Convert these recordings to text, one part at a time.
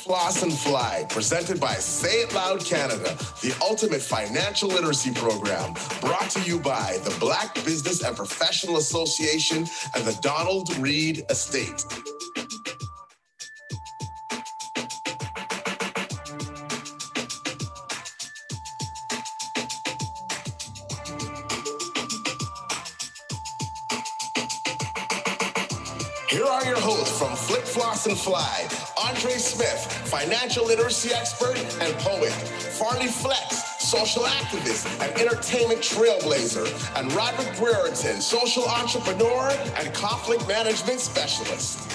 Floss, and Fly, presented by Say It Loud Canada, the ultimate financial literacy program, brought to you by the Black Business and Professional Association and the Donald Reid Estate. Here are your hosts from Flip, Floss, and Fly, Andre Smith, financial literacy expert and poet, Farley Flex, social activist and entertainment trailblazer, and Roderick Brereton, social entrepreneur and conflict management specialist.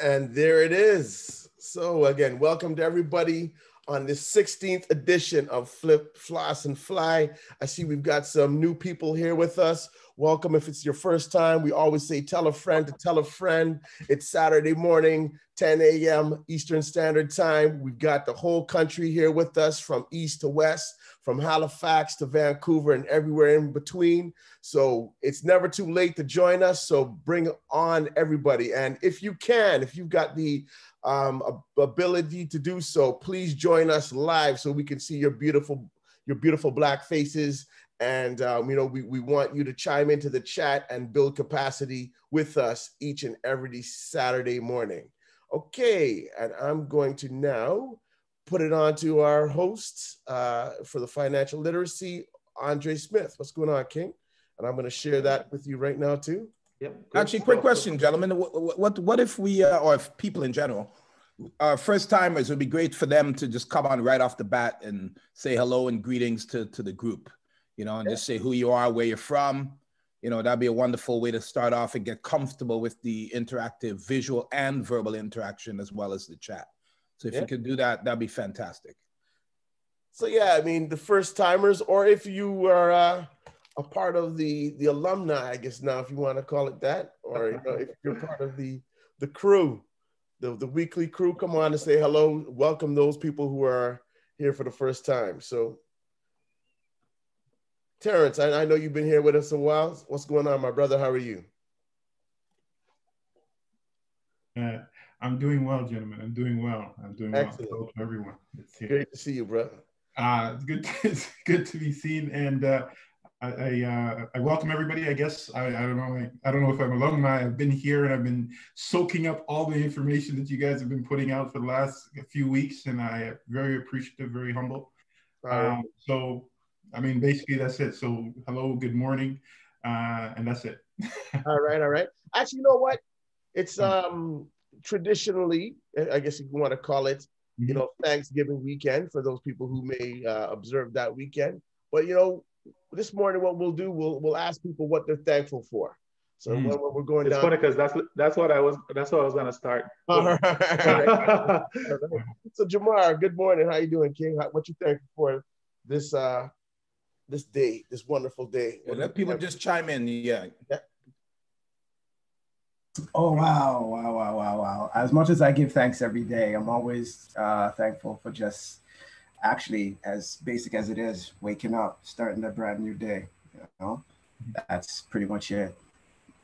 And there it is. So again, welcome to everybody on this 16th edition of Flip, Floss, and Fly. I see we've got some new people here with us. Welcome. If it's your first time, we always say tell a friend to tell a friend. It's Saturday morning, 10 a.m. Eastern Standard Time. We've got the whole country here with us from east to west, from Halifax to Vancouver and everywhere in between. So it's never too late to join us. So bring on everybody. And if you can, if you've got the ability to do so, please join us live so we can see your beautiful Black faces. And we want you to chime into the chat and build capacity with us each and every Saturday morning. Okay, and I'm going to now put it on to our host for the financial literacy, Andre Smith. What's going on, King? And I'm going to share that with you right now too. Yep. Actually, quick question, gentlemen. What if we, or if people in general, first timers, it would be great for them to just come on right off the bat and say hello and greetings to the group, and just say who you are, where you're from. That'd be a wonderful way to start off and get comfortable with the interactive visual and verbal interaction as well as the chat. So if you could do that, that'd be fantastic. So yeah, I mean, the first timers, or if you are a part of the alumni, I guess now, if you want to call it that, or if you're part of the crew, the weekly crew, come on and say hello, welcome those people who are here for the first time. So Terrence, I know you've been here with us a while. What's going on, my brother? How are you? I'm doing well, gentlemen. I'm doing well. Excellent. Hello to everyone. It's here. Great to see you, bro. It's good to be seen, and I welcome everybody. I guess I don't know if I'm alumni. I've been here and I've been soaking up all the information that you guys have been putting out for the last few weeks, and I am very appreciative, very humble. So, I mean, basically that's it. So, hello, good morning, and that's it. All right. Actually, you know what? It's traditionally, I guess you want to call it, Thanksgiving weekend for those people who may observe that weekend. But this morning, what we'll do, we'll ask people what they're thankful for. So when we're going down, it's funny because that's what I was gonna start. All right. So Jamar, good morning. How you doing, King? What you thankful for this day, this wonderful day? Let people just chime in. Yeah. Oh, wow. As much as I give thanks every day, I'm always thankful for just actually, as basic as it is, waking up, starting a brand new day. That's pretty much it.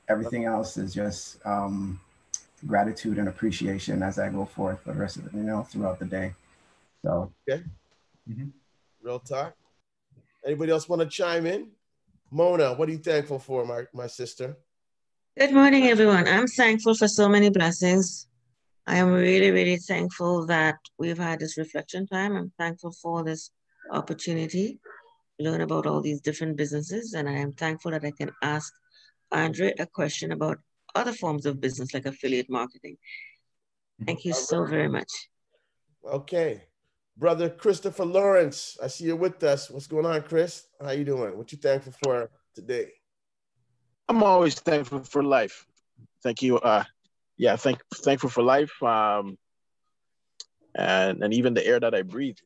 Everything else is just gratitude and appreciation as I go forth for the rest of it, throughout the day. So, okay. Real talk. Anybody else want to chime in? Mona, what are you thankful for, my sister? Good morning, everyone. I'm thankful for so many blessings. I am really, really thankful that we've had this reflection time. I'm thankful for this opportunity to learn about all these different businesses. And I am thankful that I can ask Andre a question about other forms of business like affiliate marketing. Thank you so very much. Okay. Brother Christopher Lawrence, I see you're with us. What's going on, Chris? How you doing? What you thankful for today? I'm always thankful for life. Thank you. Thankful for life, and even the air that I breathe.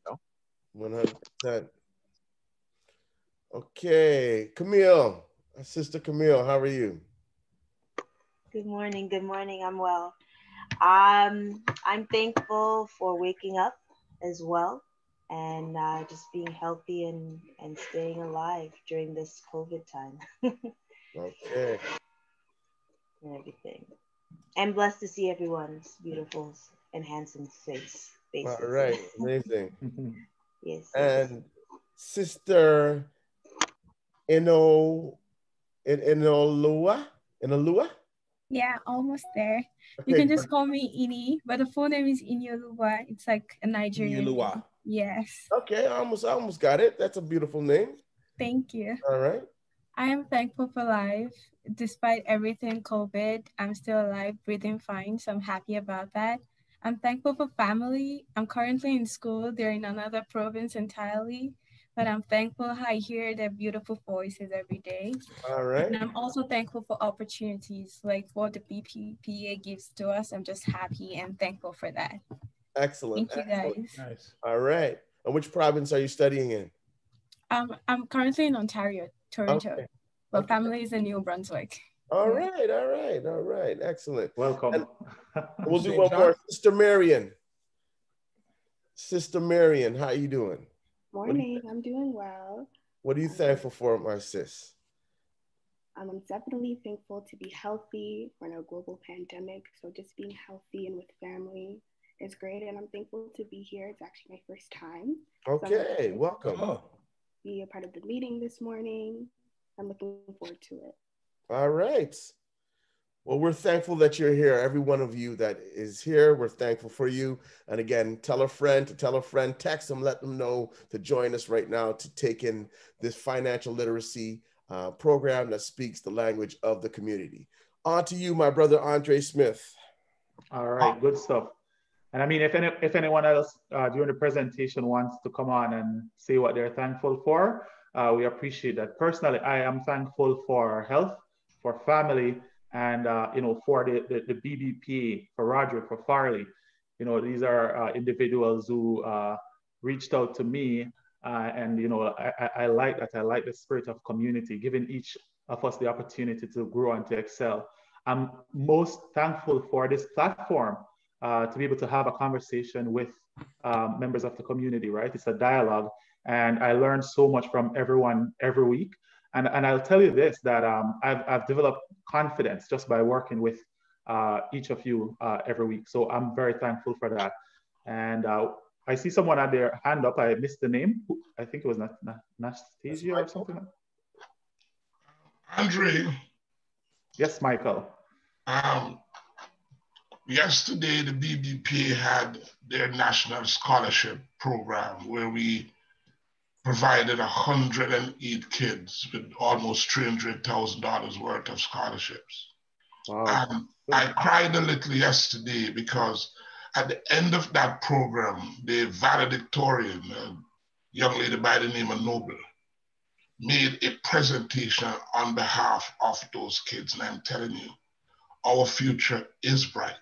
100%. Okay, Camille, Sister Camille, how are you? Good morning. I'm well. I'm thankful for waking up as well, and just being healthy and staying alive during this COVID time. Okay. and everything. I'm blessed to see everyone's beautiful and handsome faces. All right, amazing. Yes. And Sister Inolua? Yeah, almost there. Okay, You can just call me Ini, but the full name is Inyoluwa. It's like a Nigerian Inyoluwa. name. Yes. Okay, I almost got it. That's a beautiful name. Thank you. All right. I am thankful for life. Despite everything COVID, I'm still alive, breathing fine, so I'm happy about that. I'm thankful for family. I'm currently in school. They're in another province entirely, but I'm thankful I hear their beautiful voices every day. All right. And I'm also thankful for opportunities like what the BBPA gives to us. I'm just happy and thankful for that. Excellent. Thank you, Excellent. guys. Nice. All right. And which province are you studying in? I'm currently in Ontario, Toronto, Okay. but family is in New Brunswick. All right. All right. All right. Excellent. Welcome. And we'll do St. one John? more. Sister Marion. Sister Marion, how you doing? Morning. I'm doing well. What are you thankful for, my sis? I'm definitely thankful to be healthy. We're in a global pandemic, so just being healthy and with family is great. And I'm thankful to be here. It's actually my first time. Okay, So welcome. be a part of the meeting this morning. I'm looking forward to it. All right. Well, we're thankful that you're here. Every one of you that is here, we're thankful for you. And again, tell a friend to tell a friend, text them, let them know to join us right now to take in this financial literacy program that speaks the language of the community. On to you, my brother, Andre Smith. All right, good stuff. And I mean, if anyone else during the presentation wants to come on and say what they're thankful for, we appreciate that. Personally, I am thankful for health, for family, and for the BBPA, for Roderick, for Farley. These are individuals who reached out to me, and I like that. I like the spirit of community, giving each of us the opportunity to grow and to excel. I'm most thankful for this platform to be able to have a conversation with members of the community, right? It's a dialogue, and I learn so much from everyone every week. And I'll tell you this, that I've developed confidence just by working with each of you every week. So I'm very thankful for that. And I see someone had their hand up. I missed the name. I think it was Nastasia or something. Andre. Yes, Michael. Yesterday, the BBPA had their national scholarship program where we provided 108 kids with almost $300,000 worth of scholarships. Wow. And I cried a little yesterday because at the end of that program, the valedictorian, a young lady by the name of Noble, made a presentation on behalf of those kids. And I'm telling you, our future is bright.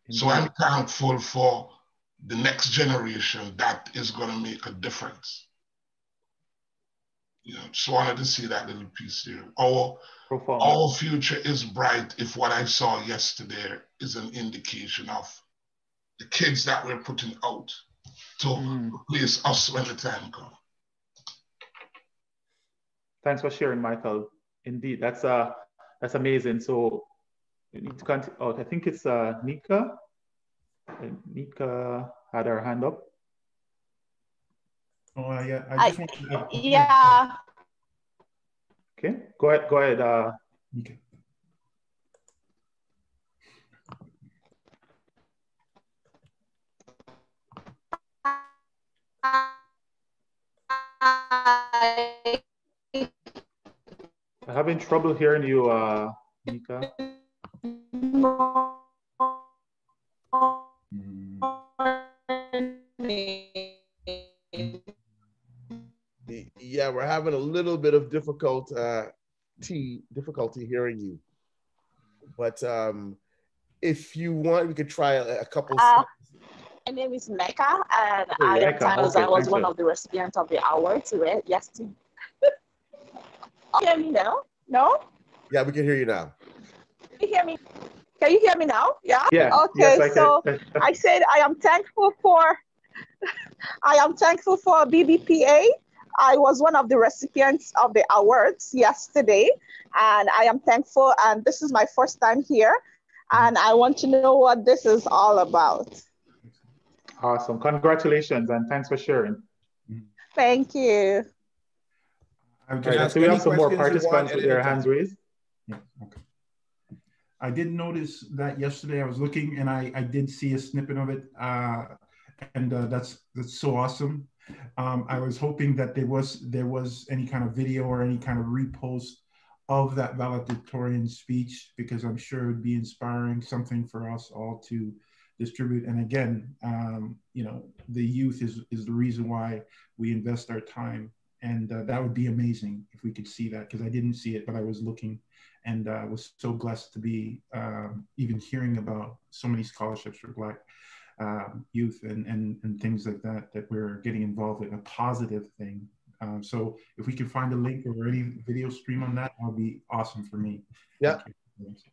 So I'm thankful for the next generation that is going to make a difference. So I wanted to see that little piece there. Our future is bright if what I saw yesterday is an indication of the kids that we're putting out to replace us when the time comes. Thanks for sharing, Michael. Indeed, that's amazing. So you need to continue. Oh, I think it's Nika. Nika had her hand up. Oh, yeah. I just want to yeah. Okay, go ahead. Okay. I'm having trouble hearing you, Nika. Yeah, we're having a little bit of difficulty hearing you. But if you want, we could try a couple. My name is Mecca, and I was one of the recipients of the award to it. Yes. Can you hear me now? No? Yeah, we can hear you now. Can you hear me? Can you hear me now? Yeah? Yeah. Okay, yes, so I said I am thankful for BBPA. I was one of the recipients of the awards yesterday, and I am thankful. And this is my first time here, and I want to know what this is all about. Awesome. Congratulations, and thanks for sharing. Thank you. Right, so we have some more participants with their hands raised. Yeah, okay. I did notice that yesterday. I was looking and I did see a snippet of it, and that's so awesome. I was hoping that there was any kind of video or any kind of repost of that valedictorian speech, because I'm sure it would be inspiring, something for us all to distribute. And again, you know, the youth is the reason why we invest our time. And that would be amazing if we could see that, because I didn't see it, but I was looking, and was so blessed to be even hearing about so many scholarships for Black youth and things like that, that we're getting involved in, a positive thing. So if we can find a link or any video stream on that, that'll be awesome for me. Yeah.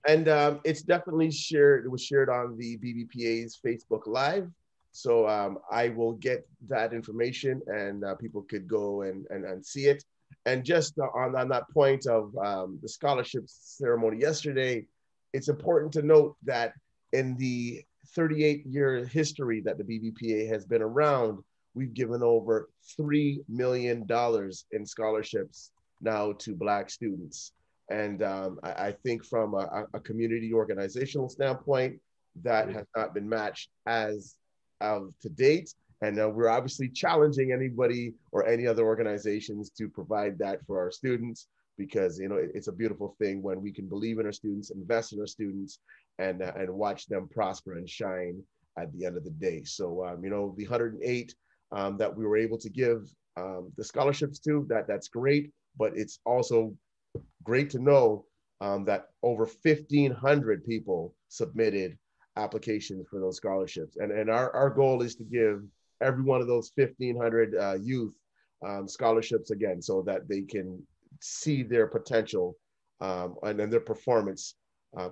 And it's definitely shared. It was shared on the BBPA's Facebook Live. So I will get that information, and people could go and see it. And just on that point of the scholarship ceremony yesterday, it's important to note that in the 38-year history that the BBPA has been around, we've given over $3 million in scholarships now to Black students. And I think from a community organizational standpoint, that has not been matched as of to date. And we're obviously challenging anybody or any other organizations to provide that for our students, because, you know, it's a beautiful thing when we can believe in our students, invest in our students, and watch them prosper and shine at the end of the day. So, you know, the 108 that we were able to give the scholarships to, that's great, but it's also great to know that over 1,500 people submitted applications for those scholarships. And our goal is to give every one of those 1,500 youth scholarships again, so that they can see their potential and then their performance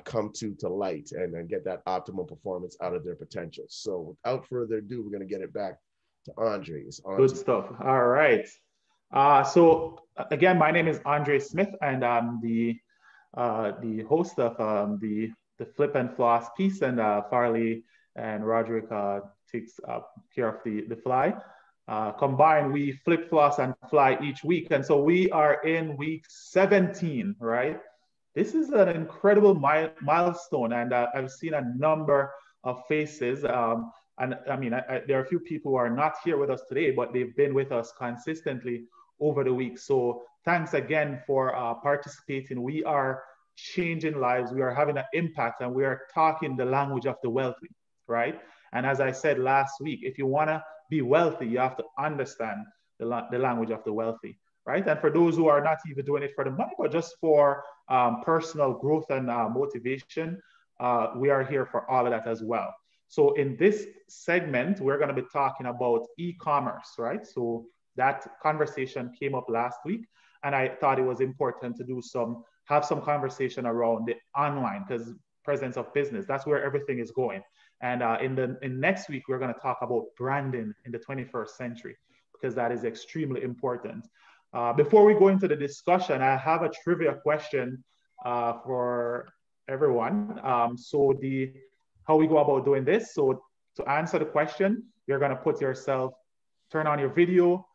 come to light, and get that optimal performance out of their potential. So without further ado, we're going to get it back to Andre. Good stuff. All right. So again, my name is Andre Smith, and I'm the host of the Flip and Floss piece, and Farley and Roderick takes care of the fly. Combined, we flip, floss, and fly each week. And so we are in week 17, right? This is an incredible milestone, and I've seen a number of faces. And I mean, there are a few people who are not here with us today, but they've been with us consistently over the week. So thanks again for participating. We are changing lives. We are having an impact, and we are talking the language of the wealthy, right? And as I said last week, if you want to be wealthy, you have to understand the language of the wealthy, right? And for those who are not even doing it for the money, but just for personal growth and motivation, we are here for all of that as well. So in this segment, we're going to be talking about e-commerce, right? So that conversation came up last week, and I thought it was important to have some conversation around the online, because presence of business, that's where everything is going. And in next week, we're going to talk about branding in the 21st century, because that is extremely important. Before we go into the discussion, I have a trivia question for everyone. So how we go about doing this. So to answer the question, you're going to turn on your video,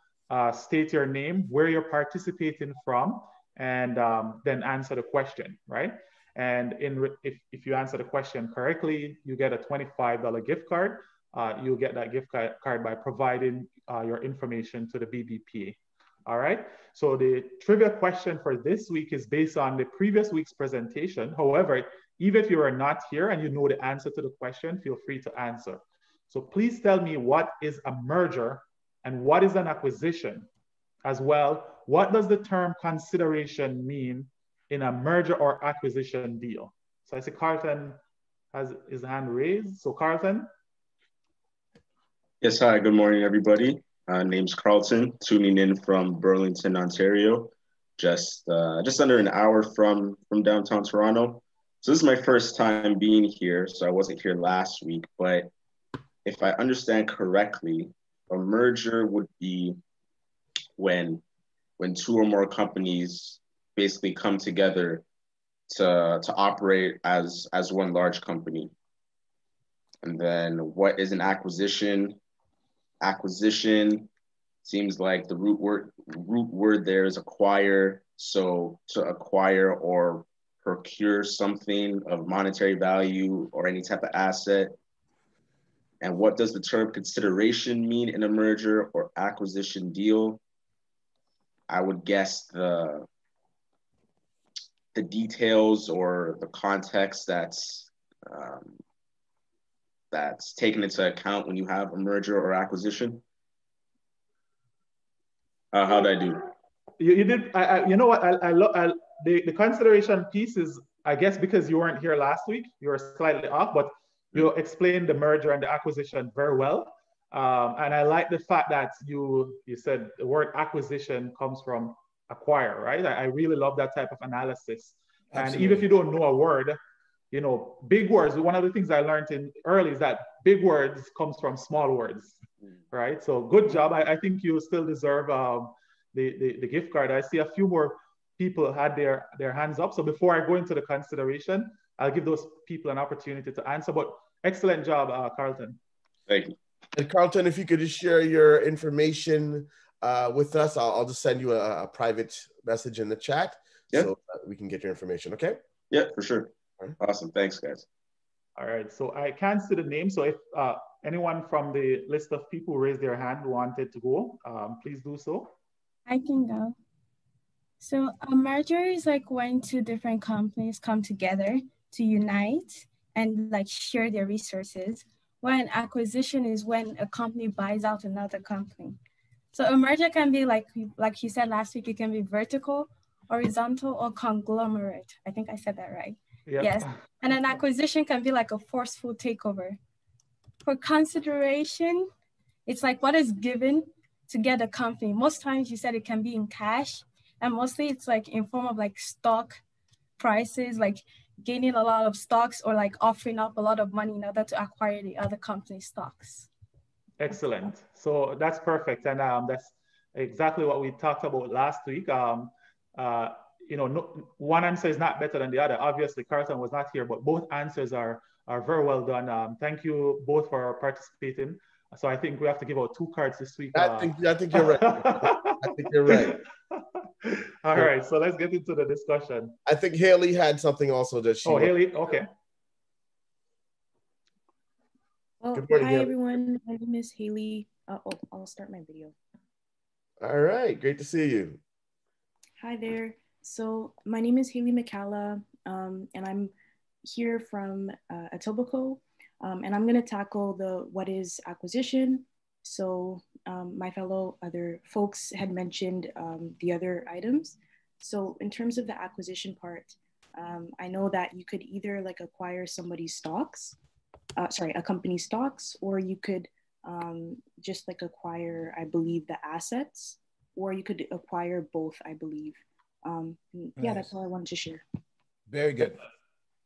state your name, where you're participating from, and then answer the question, right? And if you answer the question correctly, you get a $25 gift card. You'll get that gift card by providing your information to the BBPA. All right. So the trivia question for this week is based on the previous week's presentation. However, even if you are not here and you know the answer to the question, feel free to answer. So please tell me, what is a merger and what is an acquisition? As well, what does the term consideration mean in a merger or acquisition deal? So I see Carlton has his hand raised. So Carlton. Yes, hi, good morning, everybody. Name's Carlton, tuning in from Burlington, Ontario, just under an hour from downtown Toronto. So this is my first time being here, so I wasn't here last week, but if I understand correctly, a merger would be when when two or more companies basically come together to operate as one large company. And then what is an acquisition? Acquisition seems like the root word there is acquire. So to acquire or procure something of monetary value or any type of asset. And what does the term consideration mean in a merger or acquisition deal? I would guess the details or the context that's taken into account when you have a merger or acquisition. How'd I do? You did. You know what? The consideration piece is, I guess, because you weren't here last week, you were slightly off, but you explained the merger and the acquisition very well. And I like the fact that you said the word acquisition comes from acquire, right? I really love that type of analysis. Absolutely. And even if you don't know a word, you know, big words, one of the things I learned in early is that big words comes from small words, right? So good job. I think you still deserve the gift card. I see a few more people had their hands up. So before I go into the consideration, I'll give those people an opportunity to answer, but excellent job, Carlton. Thank you. And Carlton, if you could just share your information with us, I'll just send you a private message in the chat so that we can get your information, okay? Yeah, for sure. Awesome, thanks guys. All right, so I can't see the name. So if anyone from the list of people who raised their hand wanted to go, please do so. I can go. So a merger is like when two different companies come together to unite and like share their resources. While an acquisition is when a company buys out another company. So a merger can be like you said last week, it can be vertical, horizontal, or conglomerate. I think I said that right. Yep. Yes. And an acquisition can be like a forceful takeover. For consideration, it's like what is given to get a company. Most times you said it can be in cash, and mostly it's like in form of like stock prices, like gaining a lot of stocks or like offering up a lot of money in order to acquire the other company's stocks. Excellent. So that's perfect. And that's exactly what we talked about last week. You know, one answer is not better than the other. Obviously, Carlton was not here, but both answers are very well done. Thank you both for participating. So I think we have to give out 2 cards this week. I think you're right. I think you're right. All right, so let's get into the discussion. I think Haley had something also that she. Oh, Haley, okay. Well, Good morning, hi Haley. everyone. My name is Haley. I'll start my video. All right, great to see you. Hi there. So my name is Haley McCalla, and I'm here from Etobicoke, and I'm going to tackle the what is acquisition. So my fellow other folks had mentioned the other items. So in terms of the acquisition part, I know that you could either like acquire somebody's stocks, a company's stocks, or you could just like acquire, I believe, the assets, or you could acquire both, I believe. Yeah, that's all I wanted to share. Very good.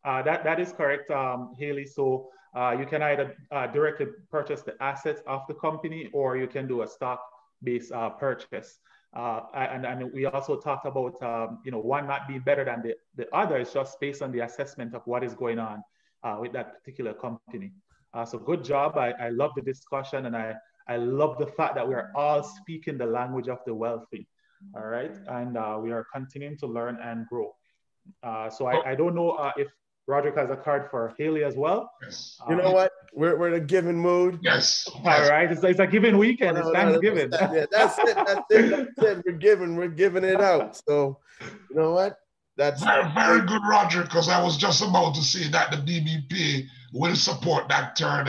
That is correct, Haley. So you can either directly purchase the assets of the company, or you can do a stock-based purchase. And we also talked about you know, one not being better than the other. It's just based on the assessment of what is going on with that particular company. So good job. I love the discussion, and I love the fact that we are all speaking the language of the wealthy. All right, and we are continuing to learn and grow. So I don't know if Roderick has a card for Haley as well. Yes. You know what? We're in a giving mood. Yes. All right. It's a giving weekend. It's Thanksgiving. That's it. We're giving it out. So you know what? That's very good, Roger, because I was just about to say that the BBPA will support that third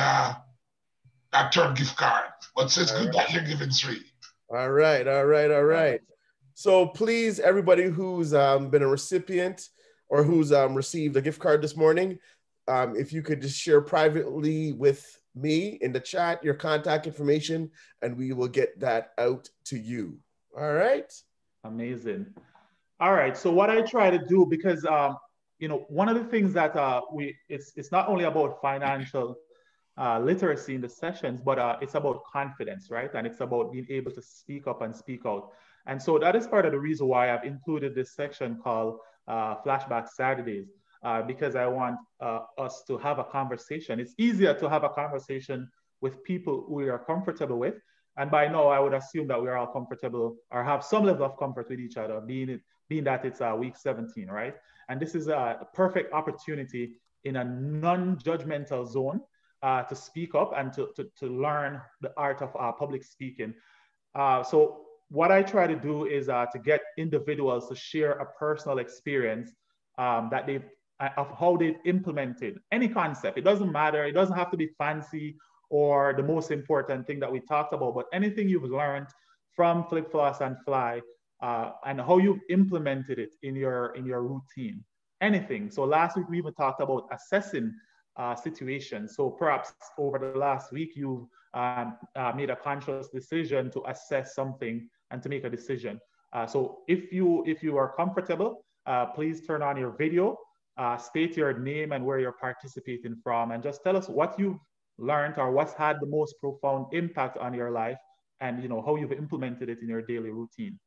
gift card. But it's good that you're giving 3. All right. So please, everybody who's been a recipient or who's received a gift card this morning, if you could just share privately with me in the chat your contact information, and we will get that out to you. All right. Amazing. All right. So what I try to do, because you know, one of the things that it's not only about financial literacy in the sessions, but it's about confidence, right? And it's about being able to speak up and speak out. And so that is part of the reason why I've included this section called Flashback Saturdays, because I want us to have a conversation. It's easier to have a conversation with people we are comfortable with. And by now, I would assume that we're all comfortable or have some level of comfort with each other, being that it's week 17, right? And this is a perfect opportunity in a non-judgmental zone to speak up and to learn the art of public speaking. So what I try to do is to get individuals to share a personal experience that they've of how they've implemented any concept. It doesn't matter. It doesn't have to be fancy or the most important thing that we talked about, but anything you've learned from Flip, Floss, and Fly, and how you've implemented it in your routine. Anything. So last week we even talked about assessing situations. So perhaps over the last week you've made a conscious decision to assess something and to make a decision. So if you are comfortable, please turn on your video, state your name and where you're participating from, and just tell us what you've learned or what's had the most profound impact on your life, and how you've implemented it in your daily routine.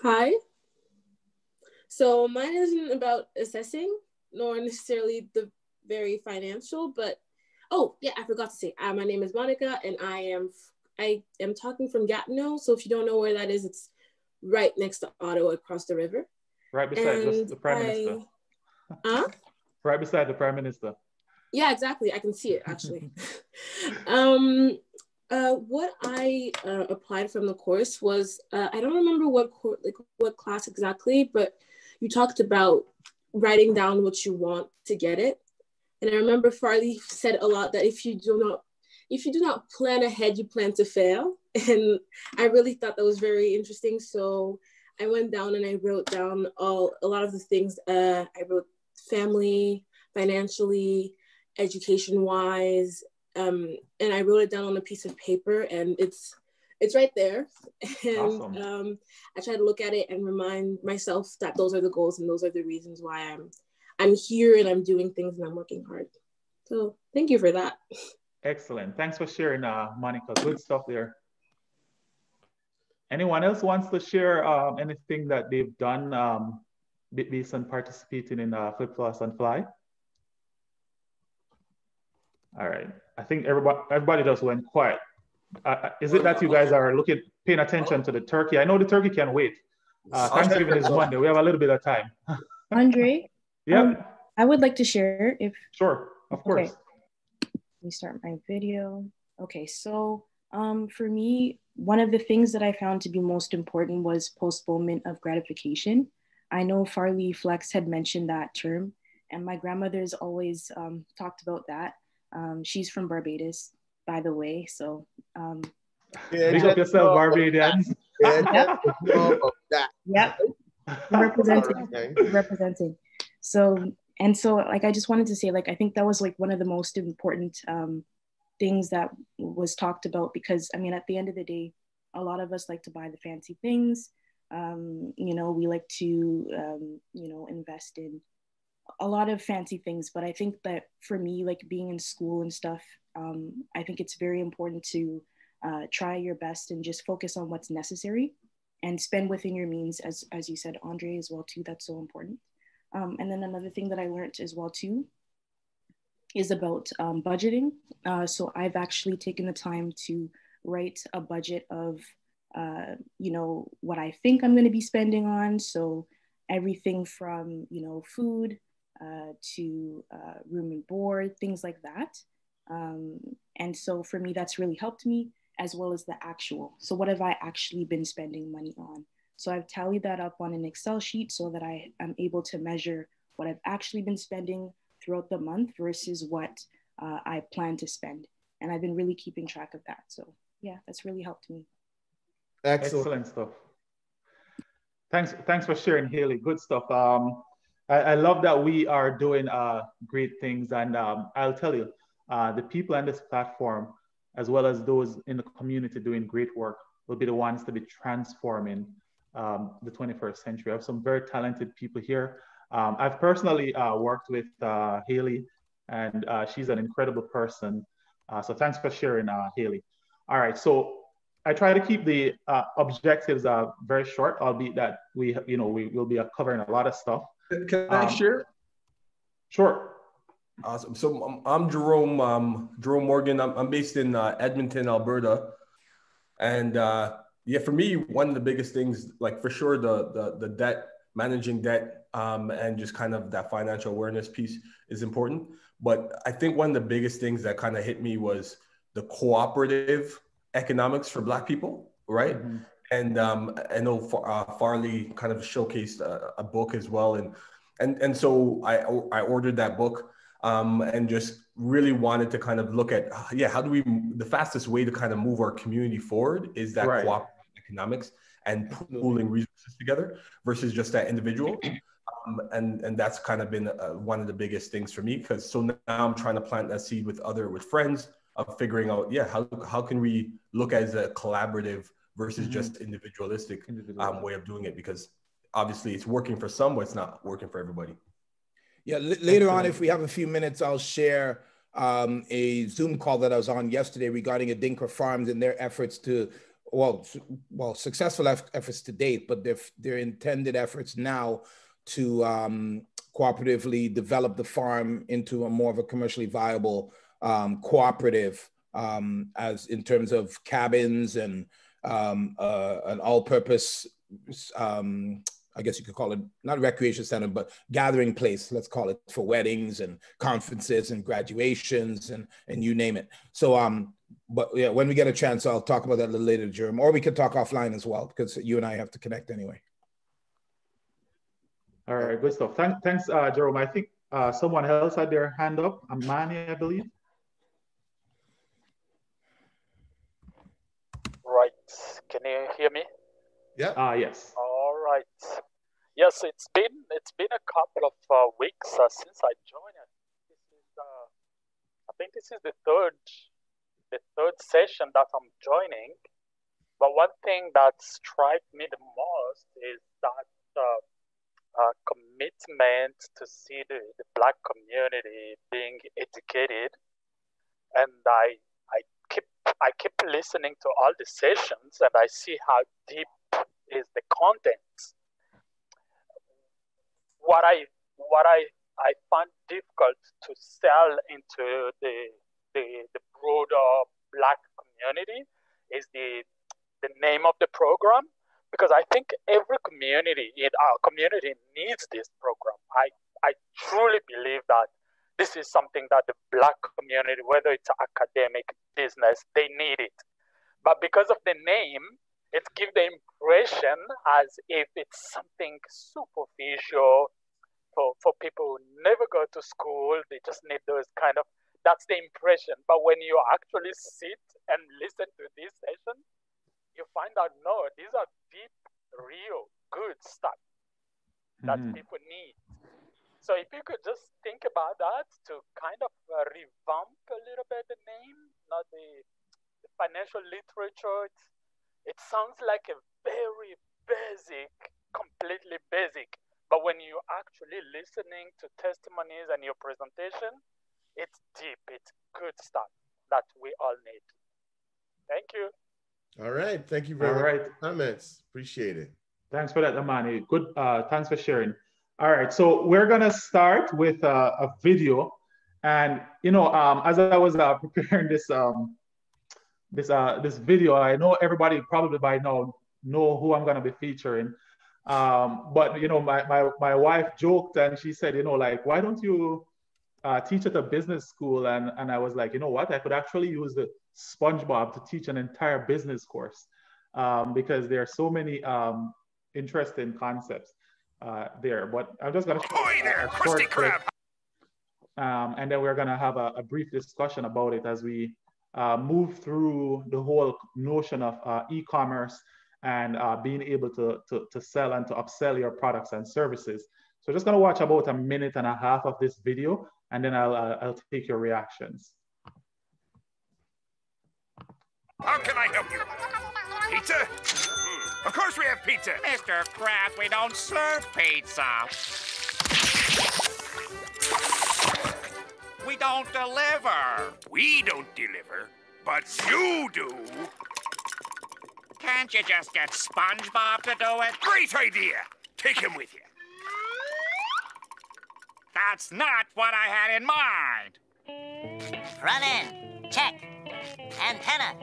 Hi. So mine isn't about assessing, nor necessarily the very financial, but oh yeah, I forgot to say, my name is Monica, and I am talking from Gatineau. So if you don't know where that is, it's right next to Ottawa, across the river. Right beside just the Prime Minister. Right beside the Prime Minister. Yeah, exactly. I can see it actually. What I applied from the course was, I don't remember what class exactly, but you talked about writing down what you want to get it. And I remember Farley said a lot that if you do not plan ahead, you plan to fail. And I really thought that was very interesting. So I went down and I wrote down a lot of the things. I wrote family, financially, education-wise, and I wrote it down on a piece of paper, and it's right there. And awesome. I try to look at it and remind myself that those are the goals and those are the reasons why I'm here and I'm doing things and I'm working hard. So thank you for that. Excellent. Thanks for sharing, Monica. Good stuff there. Anyone else wants to share anything that they've done based on participating in Flip, Floss, and Fly? All right. I think everybody just went quiet. Is it that you guys are paying attention to the turkey? I know the turkey can wait. Thanksgiving is Monday. We have a little bit of time. Andre? Yeah. I would like to share if... Sure, of course. Okay. Let me start my video. Okay, so for me, one of the things that I found to be most important was postponement of gratification. I know Farley Flex had mentioned that term, and my grandmother's always talked about that. She's from Barbados, by the way, so... Big up yourself, Barbadians. Yep. Representing. So like, I just wanted to say, like, I think that was like one of the most important things that was talked about, because I mean, at the end of the day, a lot of us like to buy the fancy things. We like to, invest in a lot of fancy things. But I think that for me, like being in school and stuff, I think it's very important to try your best and just focus on what's necessary and spend within your means, as you said, Andre, as well too. That's so important. And then another thing that I learned as well too is about budgeting. So I've actually taken the time to write a budget of, what I think I'm going to be spending on. So everything from, food to room and board, things like that. And so for me, that's really helped me, as well as the actual. So what have I actually been spending money on? So I've tallied that up on an Excel sheet so that I am able to measure what I've actually been spending throughout the month versus what I plan to spend. And I've been really keeping track of that. So yeah, that's really helped me. Excellent stuff. Thanks for sharing, Haley. Good stuff. I love that we are doing great things. And I'll tell you, the people on this platform, as well as those in the community doing great work, will be the ones to be transforming the 21st century. I have some very talented people here. I've personally worked with Haley, and she's an incredible person. So thanks for sharing, Haley. All right, so I try to keep the objectives very short, albeit that we will be covering a lot of stuff. Can I share? Sure. Awesome. So I'm Jerome. Jerome Morgan. I'm based in Edmonton, Alberta, and yeah, for me, one of the biggest things, like for sure, the debt, managing debt, and just kind of that financial awareness piece is important. But I think one of the biggest things that kind of hit me was the cooperative economics for Black people, right? Mm-hmm. And I know Farley kind of showcased a book as well, and so I ordered that book. And just really wanted to kind of look at, how do we, the fastest way to kind of move our community forward is that cooperative economics and pooling resources together versus just that individual. And that's kind of been one of the biggest things for me, because so now I'm trying to plant that seed with friends of figuring out, how can we look as a collaborative versus just individualistic way of doing it, because obviously it's working for some, but it's not working for everybody. Yeah, later on, if we have a few minutes, I'll share a Zoom call that I was on yesterday regarding Adinka Farms and their efforts to, successful efforts to date, but their intended efforts now to cooperatively develop the farm into a more of a commercially viable cooperative, as in terms of cabins and an all-purpose I guess you could call it not a recreation center, but gathering place, let's call it, for weddings and conferences and graduations and you name it. So, but yeah, when we get a chance, I'll talk about that a little later, Jerome, or we could talk offline as well, because you and I have to connect anyway. All right, good stuff. Thanks, Jerome. I think someone else had their hand up, Amani, I believe. Right, can you hear me? Yeah. Yes. All right. Yes, it's been a couple of weeks since I joined. I think this is the third session that I'm joining. But one thing that struck me the most is that commitment to see the Black community being educated, and I keep listening to all the sessions, and I see how deep is the content. What I find difficult to sell into the broader Black community is the name of the program, because I think every community in our community needs this program. I truly believe that this is something that the Black community, whether it's academic, business, they need it. But because of the name, it gives the impression as if it's something superficial for people who never go to school. They just need those kind of, that's the impression. But when you actually sit and listen to this session, you find out, no, these are deep, real, good stuff that people need. So if you could just think about that to kind of revamp a little bit the name, not the financial literature. It sounds like a very basic, completely basic. But when you're actually listening to testimonies and your presentation, it's deep, it's good stuff that we all need. Thank you. All right, thank you very much for the comments. Appreciate it. Thanks for that, Amani. Good, thanks for sharing. All right, so we're gonna start with a video. And as I was preparing this video, I know everybody probably by now know who I'm gonna be featuring. But my wife joked and she said, like, why don't you teach at a business school? And I was like, you know what? I could actually use the SpongeBob to teach an entire business course, because there are so many interesting concepts there. But I'm just gonna show you a short clip, and then we're gonna have a brief discussion about it as we move through the whole notion of e-commerce and being able to sell and to upsell your products and services. So just gonna watch about 1.5 minutes of this video, and then I'll take your reactions. How can I help you? Pizza? Of course we have pizza. Mr. Kraft, we don't serve pizza. we don't deliver. We don't deliver, but you do. Can't you just get SpongeBob to do it? Great idea. Take him with you. That's not what I had in mind. Front end, check. Antenna,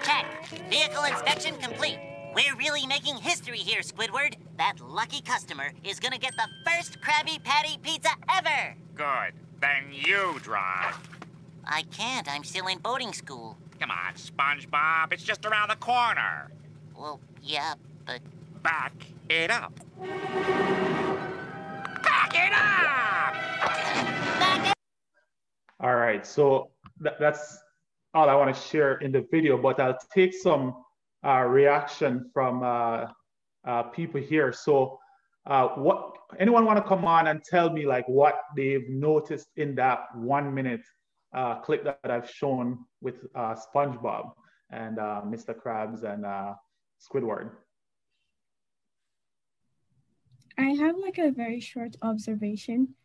check. Vehicle inspection complete. We're really making history here, Squidward. That lucky customer is gonna get the first Krabby Patty pizza ever. Good. Then you drive. I can't. I'm still in boating school. Come on, SpongeBob. It's just around the corner. Well, yeah, but... Back it up. Back it up! Back it. All right, so that's all I want to share in the video, but I'll take some reaction from people here. So anyone want to come on and tell me like what they've noticed in that 1 minute clip that I've shown with SpongeBob and Mr. Krabs and Squidward? I have like a very short observation.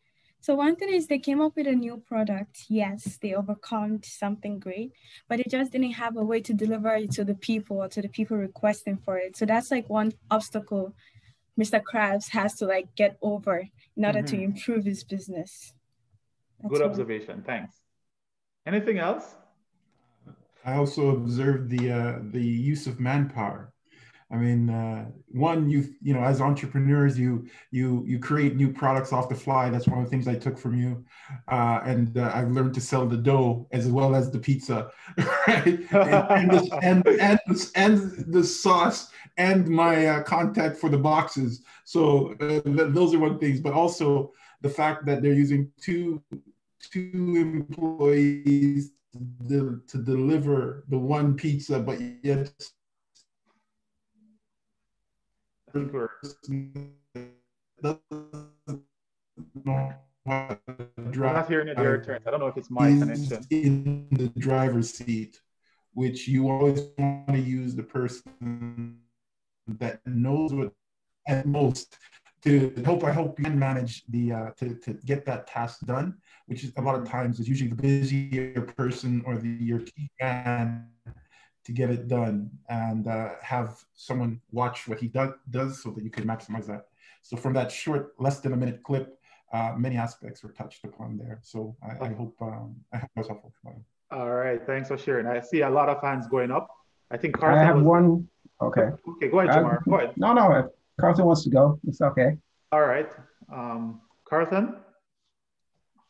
So one thing is they came up with a new product. Yes, they overcome something great, but it just didn't have a way to deliver it to the people or to the people requesting for it. So that's like one obstacle Mr. Krabs has to like get over in order to improve his business. That's Good all. observation, thanks. Anything else? I also observed the use of manpower. I mean, one, you know, as entrepreneurs, you create new products off the fly. That's one of the things I took from you, and I've learned to sell the dough as well as the pizza, right? and the sauce and my contact for the boxes. So those are one things, but also the fact that they're using two employees to deliver the one pizza, but yet I'm not hearing it there. I don't know if it's my connection. In the driver's seat, which you always want to use the person that knows what at most to help. I hope you can manage the to get that task done, which is a lot of times is usually the busier person or your key man to get it done, and have someone watch what he does so that you can maximize that. So from that short, less than a minute clip, many aspects were touched upon there. So I hope that was helpful. All right, thanks for sharing. I see a lot of hands going up. I think Carlton I have one. Okay. Okay, go ahead, Jamar. Go ahead. No, if Carlton wants to go, it's okay. All right, Carlton.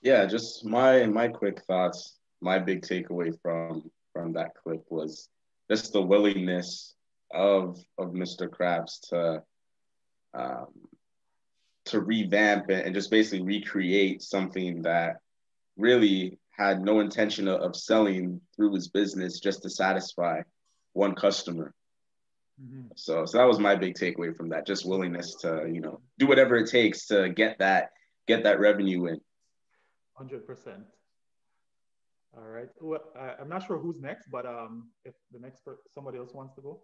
Yeah, just my quick thoughts. My big takeaway from that clip was just the willingness of Mr. Krabs to revamp it and just basically recreate something that really had no intention of selling through his business, just to satisfy one customer. So that was my big takeaway from that, just willingness to, you know, do whatever it takes to get that revenue in. 100%. All right. Well, I'm not sure who's next, but if the next somebody else wants to go.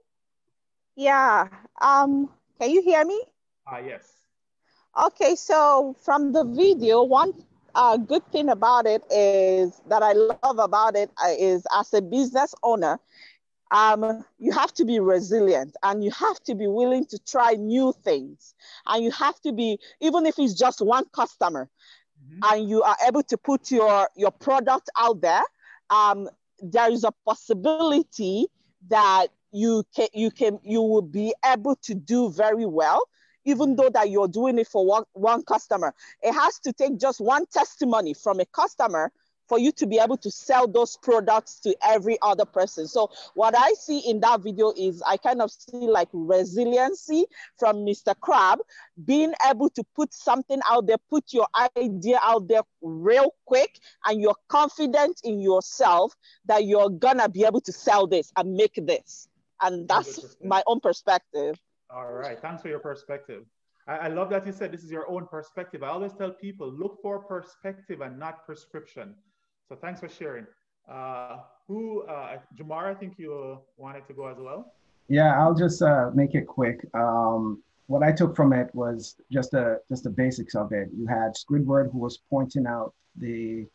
Yeah. Can you hear me? Yes. Okay. So from the video, one good thing about it is that I love about it is as a business owner, you have to be resilient and you have to be willing to try new things. And you have to be, even if it's just one customer, and you are able to put your product out there, there is a possibility that you will be able to do very well, even though that you're doing it for one customer. It has to take just one testimony from a customer for you to be able to sell those products to every other person. So what I see in that video is I kind of see like resiliency from Mr. Krab, being able to put something out there, put your idea out there real quick, and you're confident in yourself that you're gonna be able to sell this and make this. And that's my own perspective. All right, thanks for your perspective. I love that you said this is your own perspective. I always tell people, look for perspective and not prescription. So thanks for sharing. Jamar, I think you wanted to go as well. Yeah, I'll just make it quick. What I took from it was just the basics of it. You had Squidward, who was pointing out the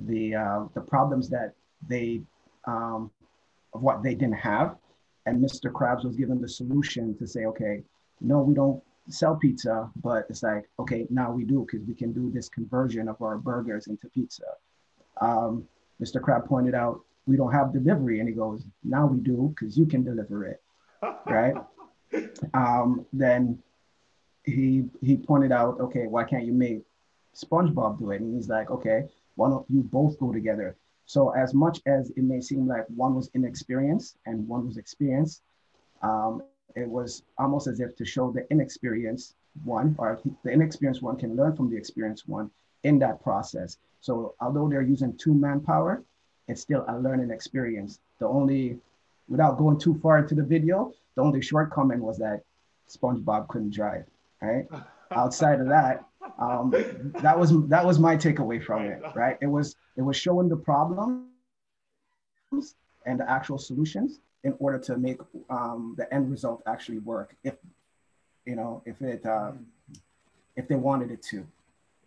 the problems that they of what they didn't have, and Mr. Krabs was given the solution to say, okay, no, we don't sell pizza, but it's like, okay, now we do, because we can do this conversion of our burgers into pizza. Mr. Crab pointed out, we don't have delivery, and he goes, now we do, because you can deliver it, right? Then he pointed out, okay, why can't you make SpongeBob do it? And he's like, okay, why don't you both go together? So as much as it may seem like one was inexperienced and one was experienced, it was almost as if to show the inexperienced one, or the inexperienced one can learn from the experienced one in that process. So although they're using 2 manpower, it's still a learning experience. The only, without going too far into the video, the only shortcoming was that SpongeBob couldn't drive, right? Outside of that, that was my takeaway from it, right? It was showing the problems and the actual solutions in order to make the end result actually work. If they wanted it to,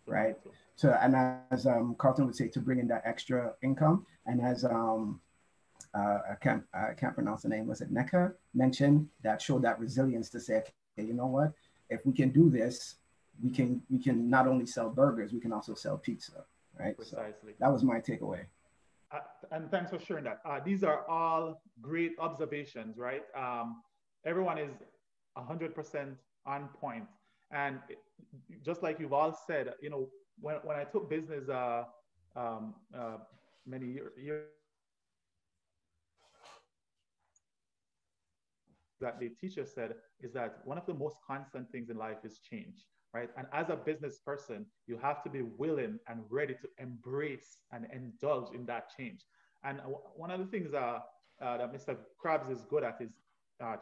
right? So, and as Carlton would say, to bring in that extra income, and as I can't pronounce the name, was it Neka mentioned, that showed that resilience to say, okay, you know what? If we can do this, we can not only sell burgers, we can also sell pizza, right? Precisely. So that was my takeaway. And thanks for sharing that. These are all great observations, right? Everyone is 100% on point. And just like you've all said, you know, when I took business many years, that the teacher said is that one of the most constant things in life is change, right? And as a business person, you have to be willing and ready to embrace and indulge in that change. And one of the things that Mr. Krabs is good at is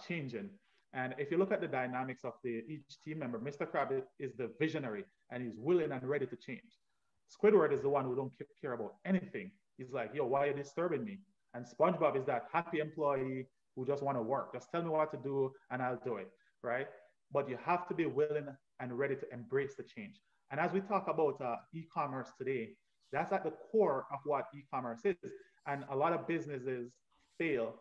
changing. And if you look at the dynamics of each team member, Mr. Krabs is the visionary, and he's willing and ready to change. Squidward is the one who don't care about anything. He's like, yo, why are you disturbing me? And SpongeBob is that happy employee who just want to work. Just tell me what to do and I'll do it, right? But you have to be willing and ready to embrace the change. And as we talk about e-commerce today, that's at the core of what e-commerce is. And a lot of businesses fail,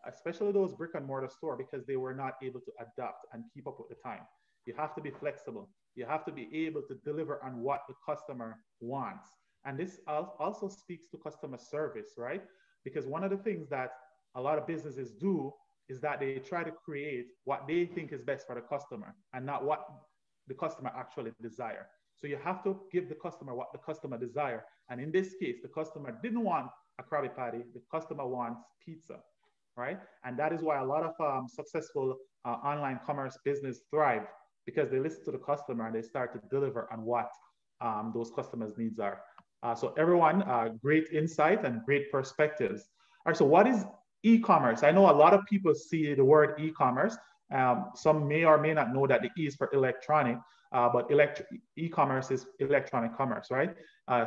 especially those brick and mortar store, because they were not able to adapt and keep up with the time. You have to be flexible. You have to be able to deliver on what the customer wants. And this also speaks to customer service, right? Because one of the things that a lot of businesses do is that they try to create what they think is best for the customer and not what the customer actually desire. So you have to give the customer what the customer desire. And in this case, the customer didn't want a Krabby Patty, the customer wants pizza, right? And that is why a lot of successful online commerce business thrive, because they listen to the customer and they start to deliver on what those customers' needs are. So everyone, great insight and great perspectives. All right, so what is e-commerce? I know a lot of people see the word e-commerce. Some may or may not know that the E is for electronic, but e-commerce is electronic commerce, right?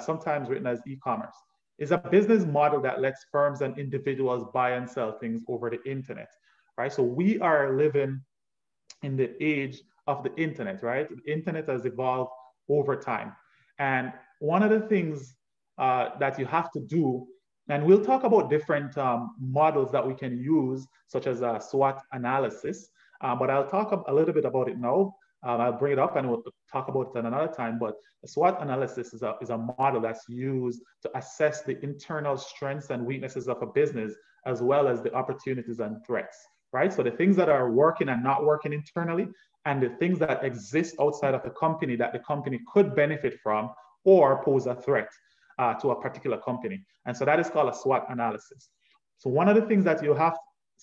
Sometimes written as e-commerce. It's a business model that lets firms and individuals buy and sell things over the internet, right? So we are living in the age of the internet, right? The internet has evolved over time. And one of the things that you have to do, and we'll talk about different models that we can use, such as a SWOT analysis, but I'll talk a little bit about it now. I'll bring it up and we'll talk about it at another time, but a SWOT analysis is a model that's used to assess the internal strengths and weaknesses of a business, as well as the opportunities and threats, right? So the things that are working and not working internally, and the things that exist outside of the company that the company could benefit from or pose a threat to a particular company. And so that is called a SWOT analysis. So one of the things that you have,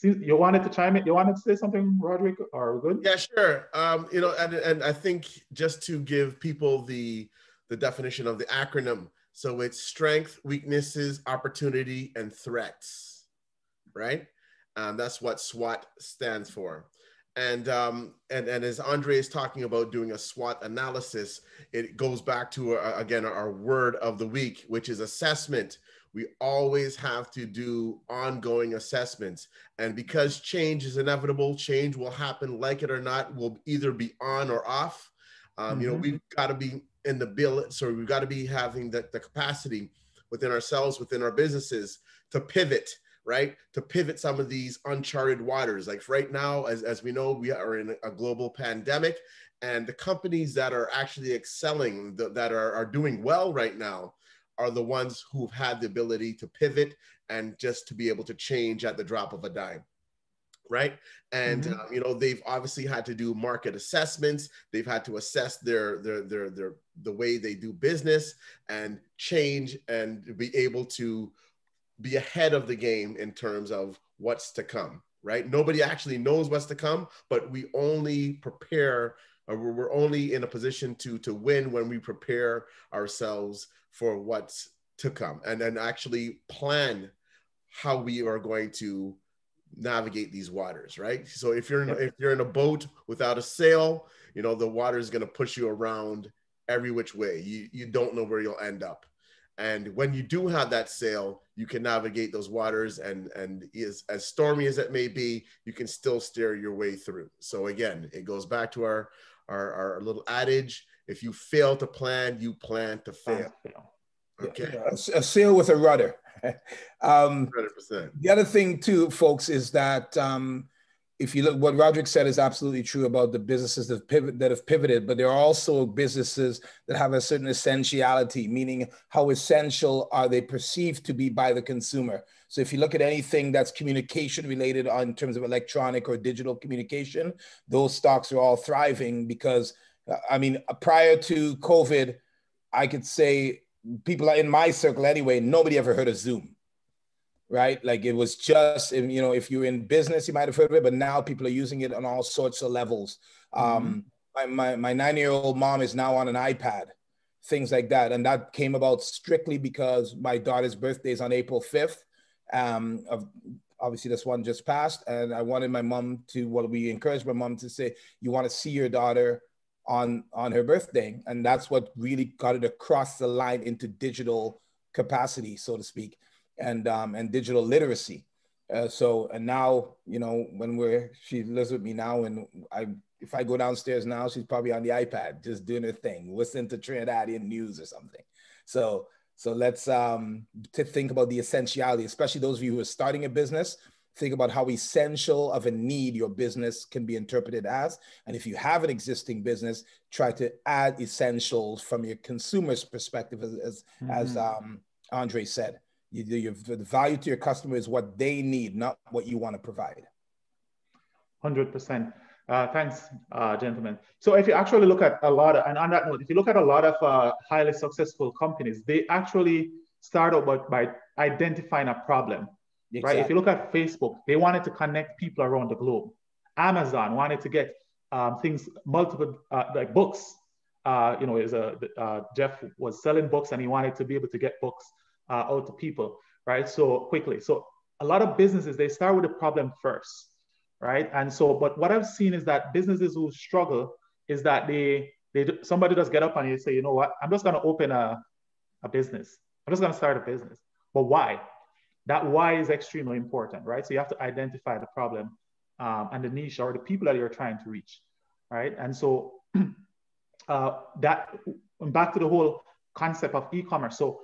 you wanted to chime in, you wanted to say something, Roderick, or good? Yeah, sure. You know, and I think just to give people the definition of the acronym, so it's strength, weaknesses, opportunity, and threats, right? That's what SWOT stands for. And as Andre is talking about doing a SWOT analysis, it goes back to, again, our word of the week, which is assessment. We always have to do ongoing assessments. And because change is inevitable, change will happen, like it or not, will either be on or off. You know, we've got to be in the bill, so we've got to be having the capacity within ourselves, within our businesses, to pivot, right? To pivot some of these uncharted waters. Like right now, as we know, we are in a global pandemic, and the companies that are actually excelling, that are doing well right now, are the ones who've had the ability to pivot and just to be able to change at the drop of a dime. Right. And, you know, they've obviously had to do market assessments. They've had to assess the way they do business and change and be able to be ahead of the game in terms of what's to come. Right. Nobody actually knows what's to come, but we only prepare, or we're only in a position to win when we prepare ourselves for what's to come, and then actually plan how we are going to navigate these waters, right? So if you're in a boat without a sail, you know, the water is going to push you around every which way. You don't know where you'll end up. And when you do have that sail, you can navigate those waters, and as stormy as it may be, you can still steer your way through. So again, it goes back to our little adage: if you fail to plan, you plan to fail. Okay. Yeah, a sail with a rudder. 100%. The other thing too, folks, is that if you look, what Roderick said is absolutely true about the businesses that have pivoted, but there are also businesses that have a certain essentiality, meaning how essential are they perceived to be by the consumer. So if you look at anything that's communication related in terms of electronic or digital communication, those stocks are all thriving because, I mean, prior to COVID, I could say people in my circle anyway, nobody ever heard of Zoom. Right? Like it was just, you know, if you're in business, you might have heard of it, but now people are using it on all sorts of levels. My 9-year-old mom is now on an iPad, things like that. And that came about strictly because my daughter's birthday is on April 5th. Obviously this one just passed. And I wanted my mom to, we encouraged my mom to say, you want to see your daughter on her birthday. And that's what really got it across the line into digital capacity, so to speak. And digital literacy. And now, you know, she lives with me now, and if I go downstairs now, she's probably on the iPad, just doing her thing, listening to Trinidadian news or something. So let's to think about the essentiality, especially those of you who are starting a business. Think about how essential of a need your business can be interpreted as. And if you have an existing business, try to add essentials from your consumer's perspective, as Andre said. The value to your customer is what they need, not what you want to provide. 100%. Thanks, gentlemen. So if you actually look at a lot of, and on that note, if you look at a lot of highly successful companies, they actually start out by identifying a problem, right? If you look at Facebook, they wanted to connect people around the globe. Amazon wanted to get multiple, like books. You know, Jeff was selling books, and he wanted to be able to get books out to people, right? So quickly. So a lot of businesses, they start with a problem first, right? And so, but what I've seen is that businesses who struggle is that somebody does get up and you say, you know what, I'm just going to open a business. I'm just going to start a business. But why? That why is extremely important, right? So you have to identify the problem and the niche or the people that you're trying to reach, right? And so back to the whole concept of e-commerce. So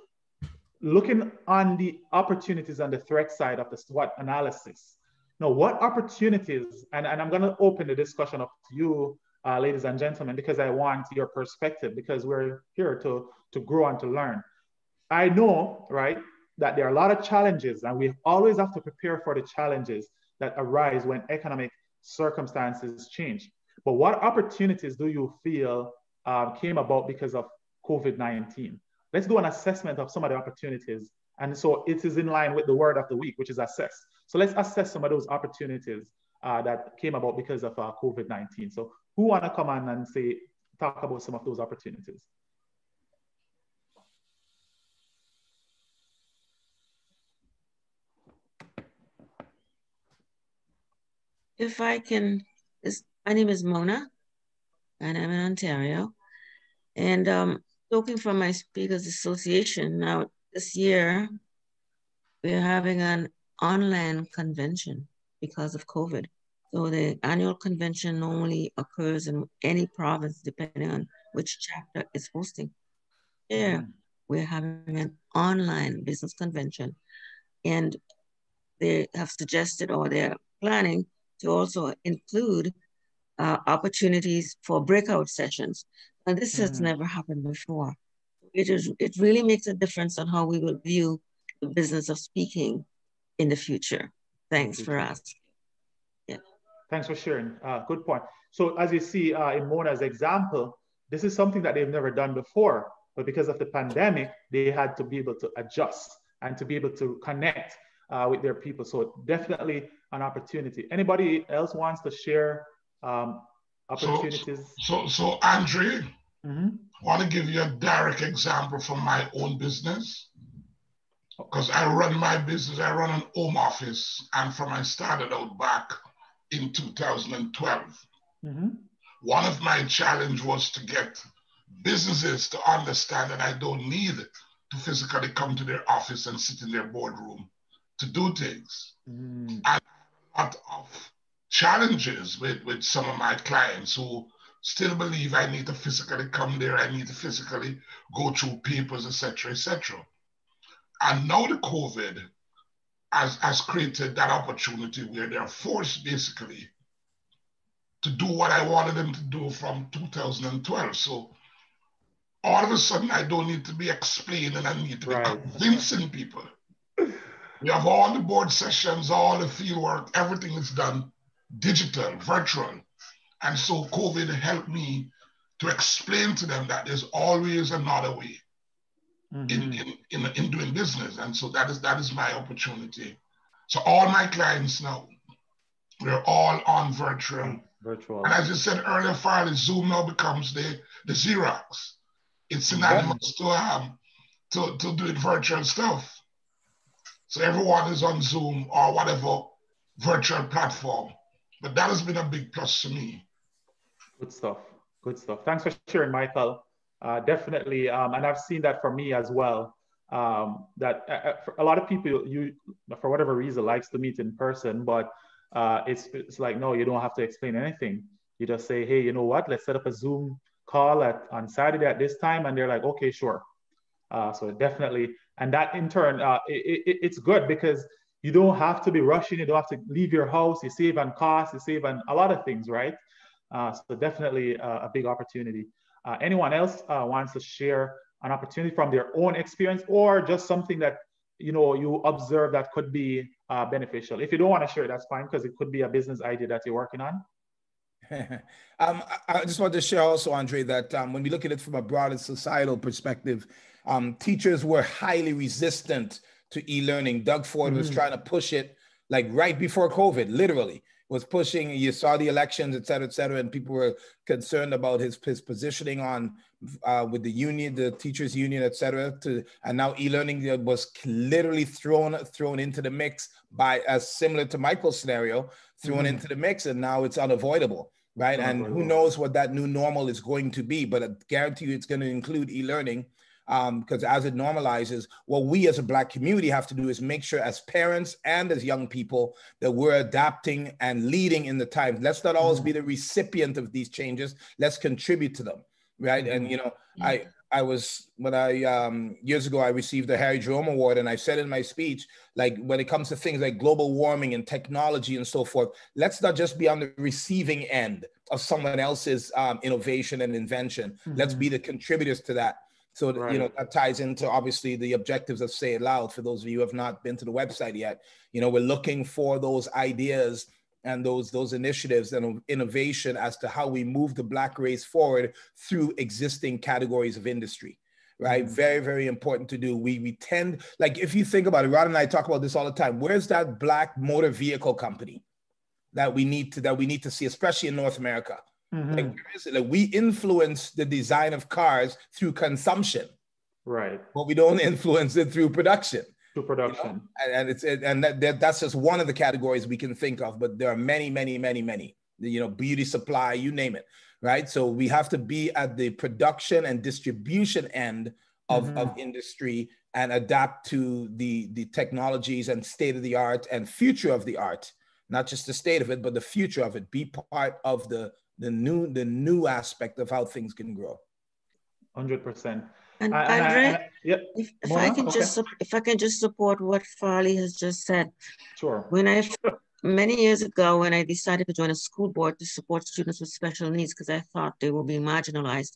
looking on the opportunities and the threat side of the SWOT analysis. Now, what opportunities, and I'm going to open the discussion up to you, ladies and gentlemen, because I want your perspective, because we're here to grow and to learn. I know, right, that there are a lot of challenges, and we always have to prepare for the challenges that arise when economic circumstances change. But what opportunities do you feel came about because of COVID-19? Let's do an assessment of some of the opportunities. And so it is in line with the word of the week, which is assess. So let's assess some of those opportunities that came about because of COVID-19. So who want to come on and talk about some of those opportunities? If I can, my name is Mona, and I'm in Ontario. And talking from my Speakers Association, now this year, we're having an online convention because of COVID. So the annual convention normally occurs in any province, depending on which chapter is hosting. Yeah, we're having an online business convention, and they have suggested, or they're planning to also include opportunities for breakout sessions. And this has never happened before. It really makes a difference on how we will view the business of speaking in the future. Thanks for asking. Yeah. Thanks for sharing. Good point. So as you see in Mona's example, this is something that they've never done before, but because of the pandemic, they had to be able to adjust and to be able to connect with their people. So definitely an opportunity. Anybody else wants to share opportunities? So Andre, I want to give you a direct example from my own business. Because I run my business, I run an home office, and from I started out back in 2012. One of my challenge was to get businesses to understand that I don't need to physically come to their office and sit in their boardroom to do things. And a lot of challenges with some of my clients who still believe I need to physically come there, I need to physically go through papers, etc., etc. And now the COVID has created that opportunity where they're forced basically to do what I wanted them to do from 2012. So all of a sudden I don't need to be explaining, I need to be convincing people. We have all the board sessions, all the field work, everything is done digital, virtual. And so COVID helped me to explain to them that there's always another way in doing business. And so that is my opportunity. So all my clients now, we're all on virtual. And as you said earlier, finally, Zoom now becomes the Xerox. It's synonymous to doing virtual stuff. So everyone is on Zoom or whatever virtual platform. But that has been a big plus for me. Good stuff. Good stuff. Thanks for sharing, Michael. Definitely. And I've seen that for me as well. That for a lot of people, for whatever reason, likes to meet in person, but it's like, no, you don't have to explain anything. You just say, hey, you know what? Let's set up a Zoom call on Saturday at this time. And they're like, okay, sure. So definitely. And that in turn, it's good because you don't have to be rushing. You don't have to leave your house. You save on costs. You save on a lot of things, right? So definitely a big opportunity. Anyone else wants to share an opportunity from their own experience or just something that you observe that could be beneficial? If you don't want to share, that's fine, because it could be a business idea that you're working on. I just want to share also, Andre, that when we look at it from a broader societal perspective, teachers were highly resistant to e-learning. Doug Ford was trying to push it like right before COVID, literally was pushing. You saw the elections, et cetera, and people were concerned about his positioning on with the union, the teachers union, et cetera. And now e-learning was literally thrown into the mix by, as similar to Michael's scenario, thrown into the mix, and now it's unavoidable. Right. And who knows what that new normal is going to be, but I guarantee you it's going to include e-learning, because as it normalizes, what we as a Black community have to do is make sure as parents and as young people that we're adapting and leading in the times. Let's not always be the recipient of these changes. Let's contribute to them. Right. And, I was, when years ago, I received the Harry Jerome Award, and I said in my speech, like, when it comes to things like global warming and technology and so forth, let's not just be on the receiving end of someone else's innovation and invention. Let's be the contributors to that. So, that ties into obviously the objectives of Say It Loud. For those of you who have not been to the website yet, we're looking for those ideas and those initiatives and innovation as to how we move the Black race forward through existing categories of industry, right? Very, very important to do. We tend, like, if you think about it, Rod and I talk about this all the time. Where's that Black motor vehicle company that we need to see, especially in North America? Like, where is it? Like, we influence the design of cars through consumption, right? But we don't influence it through production. And that's just one of the categories we can think of, but there are many, many, many, many, beauty supply, you name it, right? So we have to be at the production and distribution end of industry and adapt to the technologies and state of the art and future of the art, not just the state of it, but the future of it. Be part of the new aspect of how things can grow. 100%. And Andre, yep. if I can just support what Farley has just said. Sure. Many years ago, when I decided to join a school board to support students with special needs, because I thought they were being marginalized.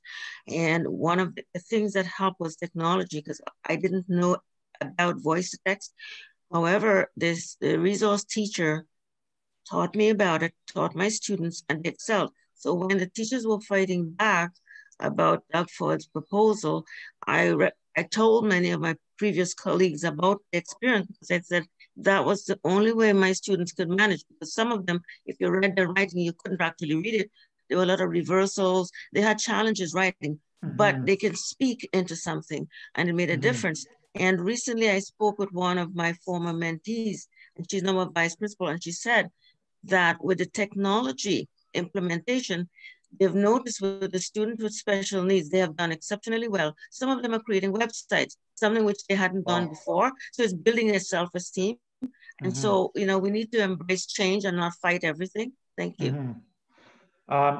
And one of the things that helped was technology, because I didn't know about voice to text. However, the resource teacher taught me about it, taught my students, and they excelled. So when the teachers were fighting back about Doug Ford's proposal, I told many of my previous colleagues about the experience, because I said that was the only way my students could manage, because some of them, if you read their writing, you couldn't actually read it. There were a lot of reversals. They had challenges writing, but they could speak into something, and it made a difference. And recently I spoke with one of my former mentees, and she's now a vice principal, and she said that with the technology implementation, they've noticed with the students with special needs, they have done exceptionally well. Some of them are creating websites, something which they hadn't done before. So it's building their self-esteem. And so, you know, we need to embrace change and not fight everything. Thank you.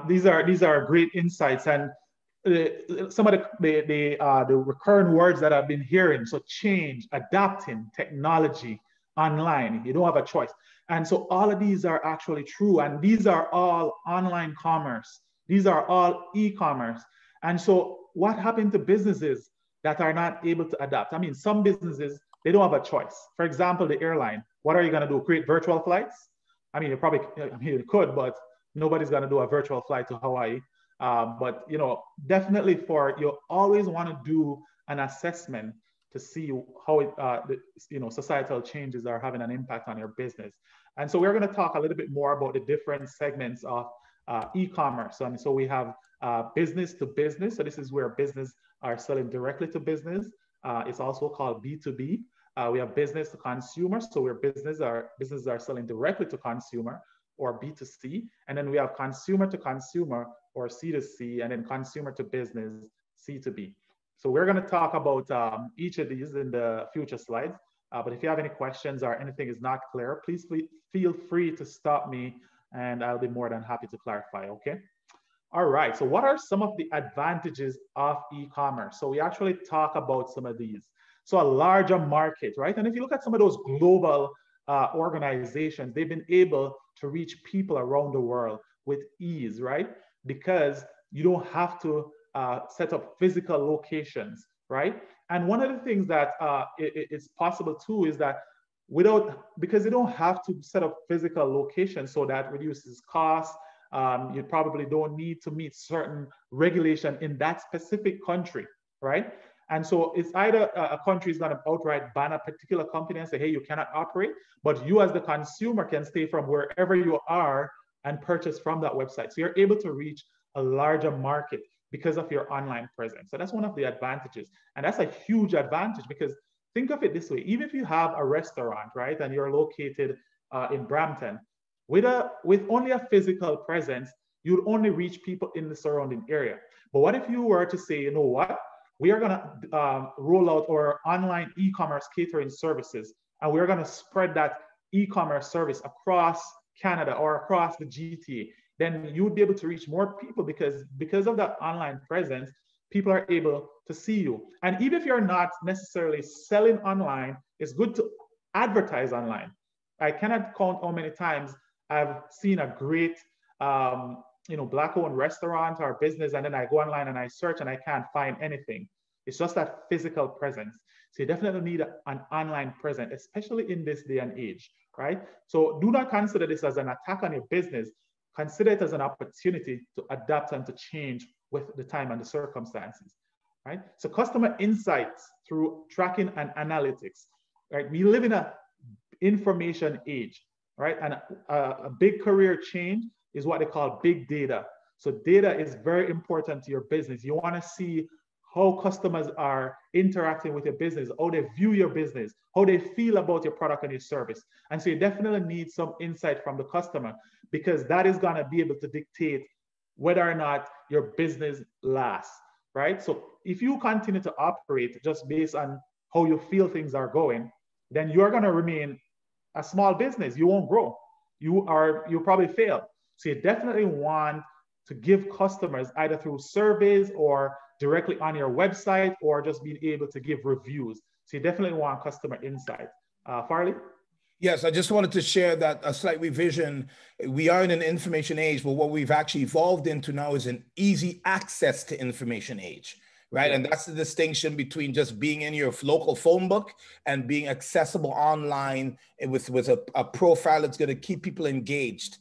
These are great insights, and some of the recurrent words that I've been hearing. So change, adapting, technology, online. You don't have a choice. And so all of these are actually true, and these are all online commerce. These are all e-commerce. And so what happened to businesses that are not able to adapt? I mean, some businesses, they don't have a choice. For example, the airline. What are you going to do? Create virtual flights? I mean, you could, but nobody's going to do a virtual flight to Hawaii. But, you know, definitely you always want to do an assessment to see how societal changes are having an impact on your business. And so we're going to talk a little bit more about the different segments of e-commerce. And so we have business to business. So this is where business are selling directly to business. It's also called B2B. We have business to consumer. So where businesses are selling directly to consumer, or B2C. And then we have consumer to consumer, or C2C, and then consumer to business, C2B. So we're going to talk about each of these in the future slides. But if you have any questions or anything is not clear, please feel free to stop me, and I'll be more than happy to clarify, okay? All right, so what are some of the advantages of e-commerce? So we actually talk about some of these. So a larger market, right? And if you look at some of those global organizations, they've been able to reach people around the world with ease, right? Because you don't have to set up physical locations, right? And one of the things that it's possible too is that because you don't have to set up physical locations, so that reduces costs. You probably don't need to meet certain regulation in that specific country, right? And so it's either a country is going to outright ban a particular company and say, hey, you cannot operate, but you as the consumer can stay from wherever you are and purchase from that website. So you're able to reach a larger market because of your online presence. So that's one of the advantages. And that's a huge advantage, because think of it this way. Even if you have a restaurant, right, and you're located in Brampton, with only a physical presence, you'd only reach people in the surrounding area. But what if you were to say, you know what? We are going to roll out our online e-commerce catering services, and we're going to spread that e-commerce service across Canada or across the GTA. Then you would be able to reach more people, because of that online presence, people are able to see you. And even if you're not necessarily selling online, it's good to advertise online. I cannot count how many times I've seen a great Black-owned restaurant or business, and then I go online and I search and I can't find anything. It's just that physical presence. So you definitely need an online presence, especially in this day and age, right? So do not consider this as an attack on your business. Consider it as an opportunity to adapt and to change with the time and the circumstances, right? So customer insights through tracking and analytics, right? We live in an information age, right? And a big career change is what they call big data. So data is very important to your business. You want to see how customers are interacting with your business, how they view your business, how they feel about your product and your service. And so you definitely need some insight from the customer, because that is going to be able to dictate whether or not your business lasts, right? So if you continue to operate just based on how you feel things are going, then you're going to remain a small business. You won't grow. You'll probably fail. So you definitely want to give customers, either through surveys or directly on your website or just being able to give reviews. So you definitely want customer insight. Farley? Yes, I just wanted to share that a slight revision. We are in an information age, but what we've actually evolved into now is an easy access to information age, right? Yeah. And that's the distinction between just being in your local phone book and being accessible online with a profile that's going to keep people engaged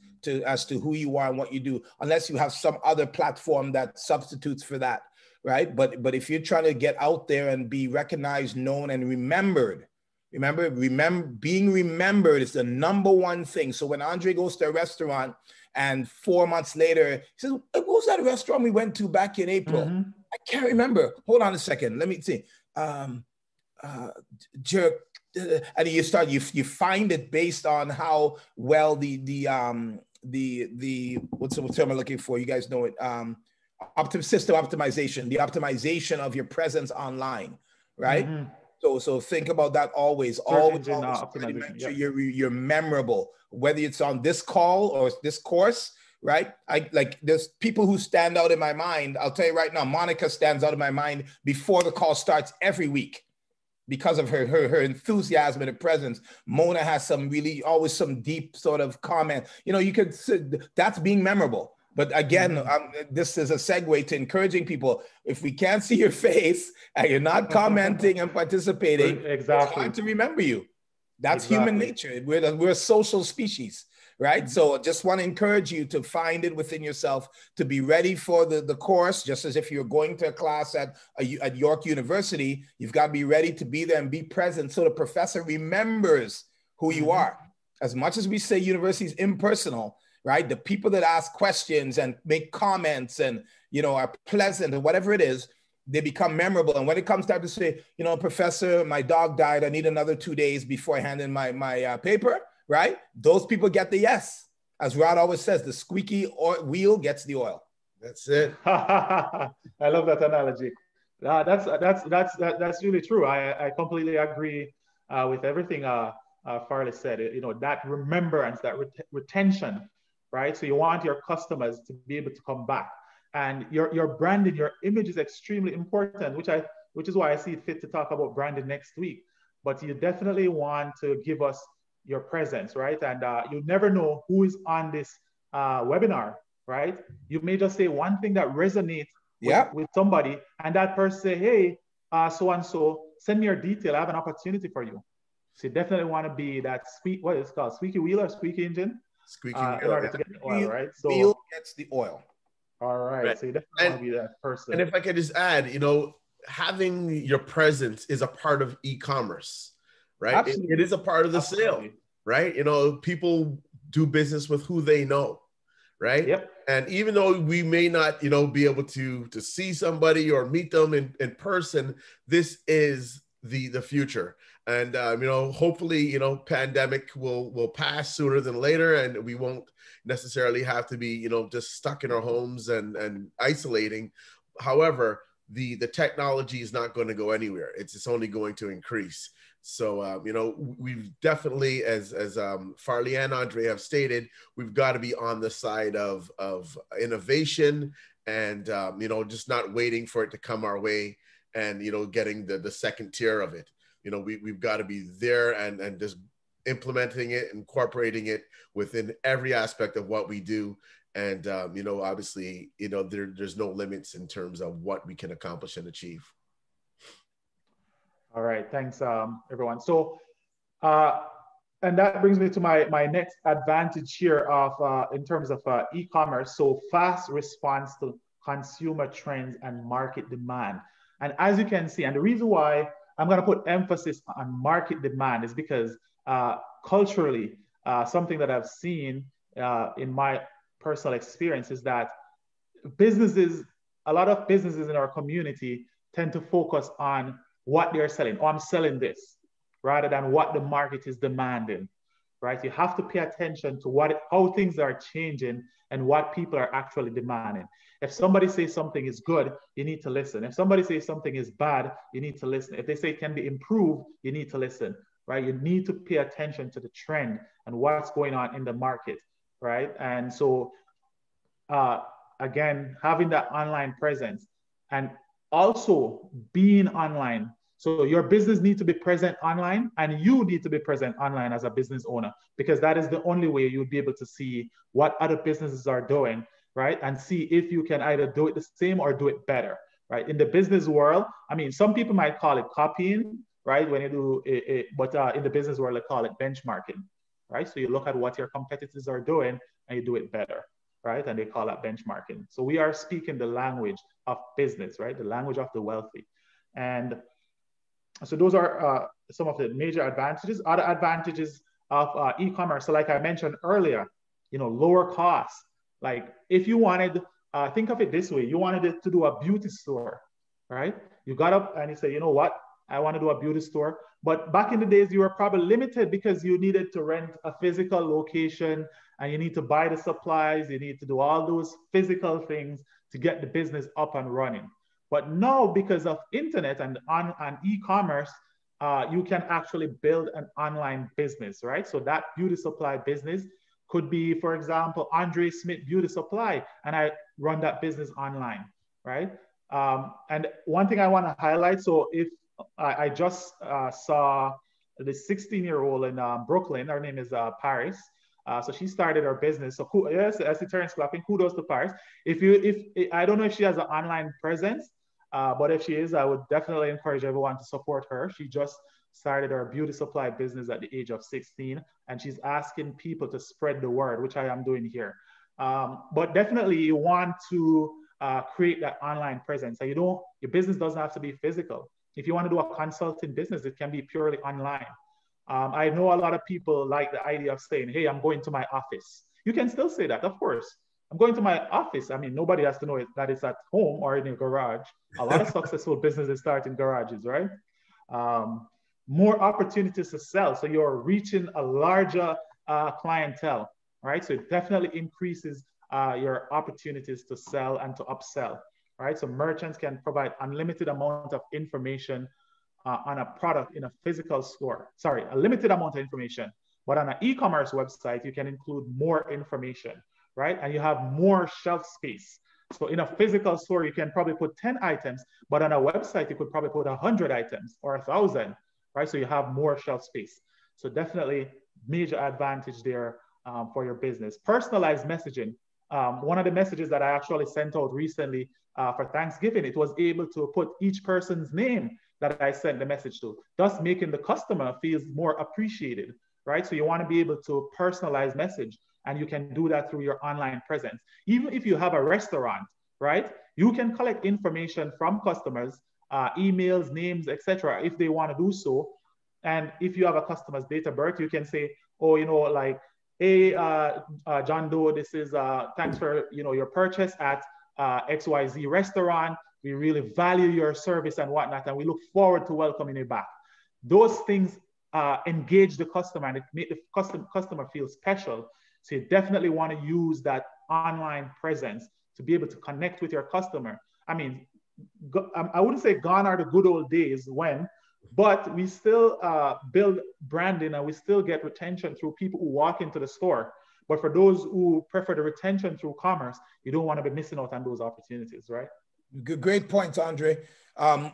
as to who you are and what you do, unless you have some other platform that substitutes for that, right? But if you're trying to get out there and be recognized, known, and remembered, remember, being remembered is the number one thing. So when Andre goes to a restaurant and 4 months later, he says, what was that restaurant we went to back in April? Mm-hmm. I can't remember. Hold on a second. Let me see. Jerk. And you find it based on how well the what's the term I'm looking for? You guys know it. System optimization, the optimization of your presence online, right? Mm-hmm. So think about that always. Always make sure you're memorable, whether it's on this call or this course, right? There's people who stand out in my mind. I'll tell you right now, Monica stands out in my mind before the call starts every week because of her enthusiasm and her presence. Mona has always some deep sort of comment. You could say that's being memorable. But again, this is a segue to encouraging people. If we can't see your face and you're not commenting and participating, exactly, it's hard to remember you. That's human nature. We're a social species, right? So just want to encourage you to find it within yourself to be ready for the course, just as if you're going to a class at York University. You've got to be ready to be there and be present so the professor remembers who you are. As much as we say university is impersonal, right? The people that ask questions and make comments and, are pleasant or whatever it is, they become memorable. And when it comes time to say, professor, my dog died, I need another 2 days before I hand in my paper, right? Those people get the yes. As Rod always says, the squeaky wheel gets the oil. That's it. I love that analogy. That's really true. I completely agree with everything Farley said. That remembrance, that retention, right? So you want your customers to be able to come back, and your branding, your image is extremely important, which is why I see it fit to talk about branding next week. But you definitely want to give us your presence, right? And you never know who is on this webinar, right? You may just say one thing that resonates with somebody, and that person say, hey, so-and-so, send me your detail. I have an opportunity for you. So you definitely want to be that what is it called? Squeaky wheel or squeaky engine? Squeaky wheel. To get the oil, right? So wheel gets the oil. All right. So you definitely want to be that person. And if I could just add, having your presence is a part of e-commerce, right? It is a part of the sale, right? People do business with who they know, right? Yep. And even though we may not, be able to see somebody or meet them in person, this is the future. And, hopefully, pandemic will pass sooner than later, and we won't necessarily have to be, just stuck in our homes and isolating. However, the technology is not going to go anywhere. It's only going to increase. So, we've definitely, as Farley and Andre have stated, we've got to be on the side of innovation and, just not waiting for it to come our way and, getting the second tier of it. We've got to be there and just implementing it, incorporating it within every aspect of what we do. And, obviously, there's no limits in terms of what we can accomplish and achieve. All right. Thanks, everyone. So, and that brings me to my next advantage here of in terms of e-commerce. So fast response to consumer trends and market demand. And as you can see, and the reason why I'm going to put emphasis on market demand is because culturally, something that I've seen in my personal experience is that a lot of businesses in our community tend to focus on what they're selling. Oh, I'm selling this, rather than what the market is demanding, right? You have to pay attention to how things are changing and what people are actually demanding. If somebody says something is good, you need to listen. If somebody says something is bad, you need to listen. If they say it can be improved, you need to listen, right? You need to pay attention to the trend and what's going on in the market, right? And so, again, having that online presence and also being online. So your business needs to be present online, and you need to be present online as a business owner, because that is the only way you'll be able to see what other businesses are doing, right? And see if you can either do it the same or do it better, right? In the business world, I mean, some people might call it copying, right? When you do it, but in the business world, they call it benchmarking, right? So you look at what your competitors are doing and you do it better, right? And they call that benchmarking. So we are speaking the language of business, right? The language of the wealthy. And so those are some of the major advantages. Other advantages of e-commerce. So like I mentioned earlier, you know, lower costs. Like if you wanted, think of it this way, you wanted to do a beauty store, right? You got up and you say, you know what? I want to do a beauty store. But back in the days, you were probably limited because you needed to rent a physical location and you need to buy the supplies. You need to do all those physical things to get the business up and running. But now, because of internet and e-commerce, you can actually build an online business, right? So that beauty supply business could be, for example, Andre Smith Beauty Supply, and I run that business online, right? And one thing I want to highlight, so if I just saw the 16-year-old in Brooklyn, her name is Paris. So she started her business. So yes, I see Terrence clapping. Kudos to Paris. If I don't know if she has an online presence, but if she is, I would definitely encourage everyone to support her. She just started her beauty supply business at the age of 16, and she's asking people to spread the word, which I am doing here. But definitely you want to create that online presence. So your business doesn't have to be physical. If you want to do a consulting business, it can be purely online. I know a lot of people like the idea of saying, hey, I'm going to my office. You can still say that, of course. I'm going to my office. I mean, nobody has to know that it's at home or in a garage. A lot of successful businesses start in garages, right? More opportunities to sell. So you're reaching a larger clientele, right? So it definitely increases your opportunities to sell and to upsell, right? So merchants can provide unlimited amount of information on a product in a physical store. Sorry, a limited amount of information. But on an e-commerce website, you can include more information, right? And you have more shelf space. So in a physical store, you can probably put 10 items, but on a website, you could probably put 100 items or 1,000, right? So you have more shelf space. So definitely major advantage there for your business. Personalized messaging. One of the messages that I actually sent out recently for Thanksgiving, it was able to put each person's name that I sent the message to, thus making the customer feel more appreciated, right? So you want to be able to personalize message, and you can do that through your online presence. Even if you have a restaurant, right? You can collect information from customers, emails, names, etc., if they want to do so. And if you have a customer's date of birth, you can say, oh, you know, like, hey, John Doe, this is, thanks for, you know, your purchase at XYZ restaurant. We really value your service and whatnot, and we look forward to welcoming you back. Those things engage the customer and it make the customer feel special. So you definitely want to use that online presence to be able to connect with your customer. I mean, I wouldn't say gone are the good old days when, but we still build branding and we still get retention through people who walk into the store. But for those who prefer the retention through commerce, you don't want to be missing out on those opportunities, right? Great points, Andre. On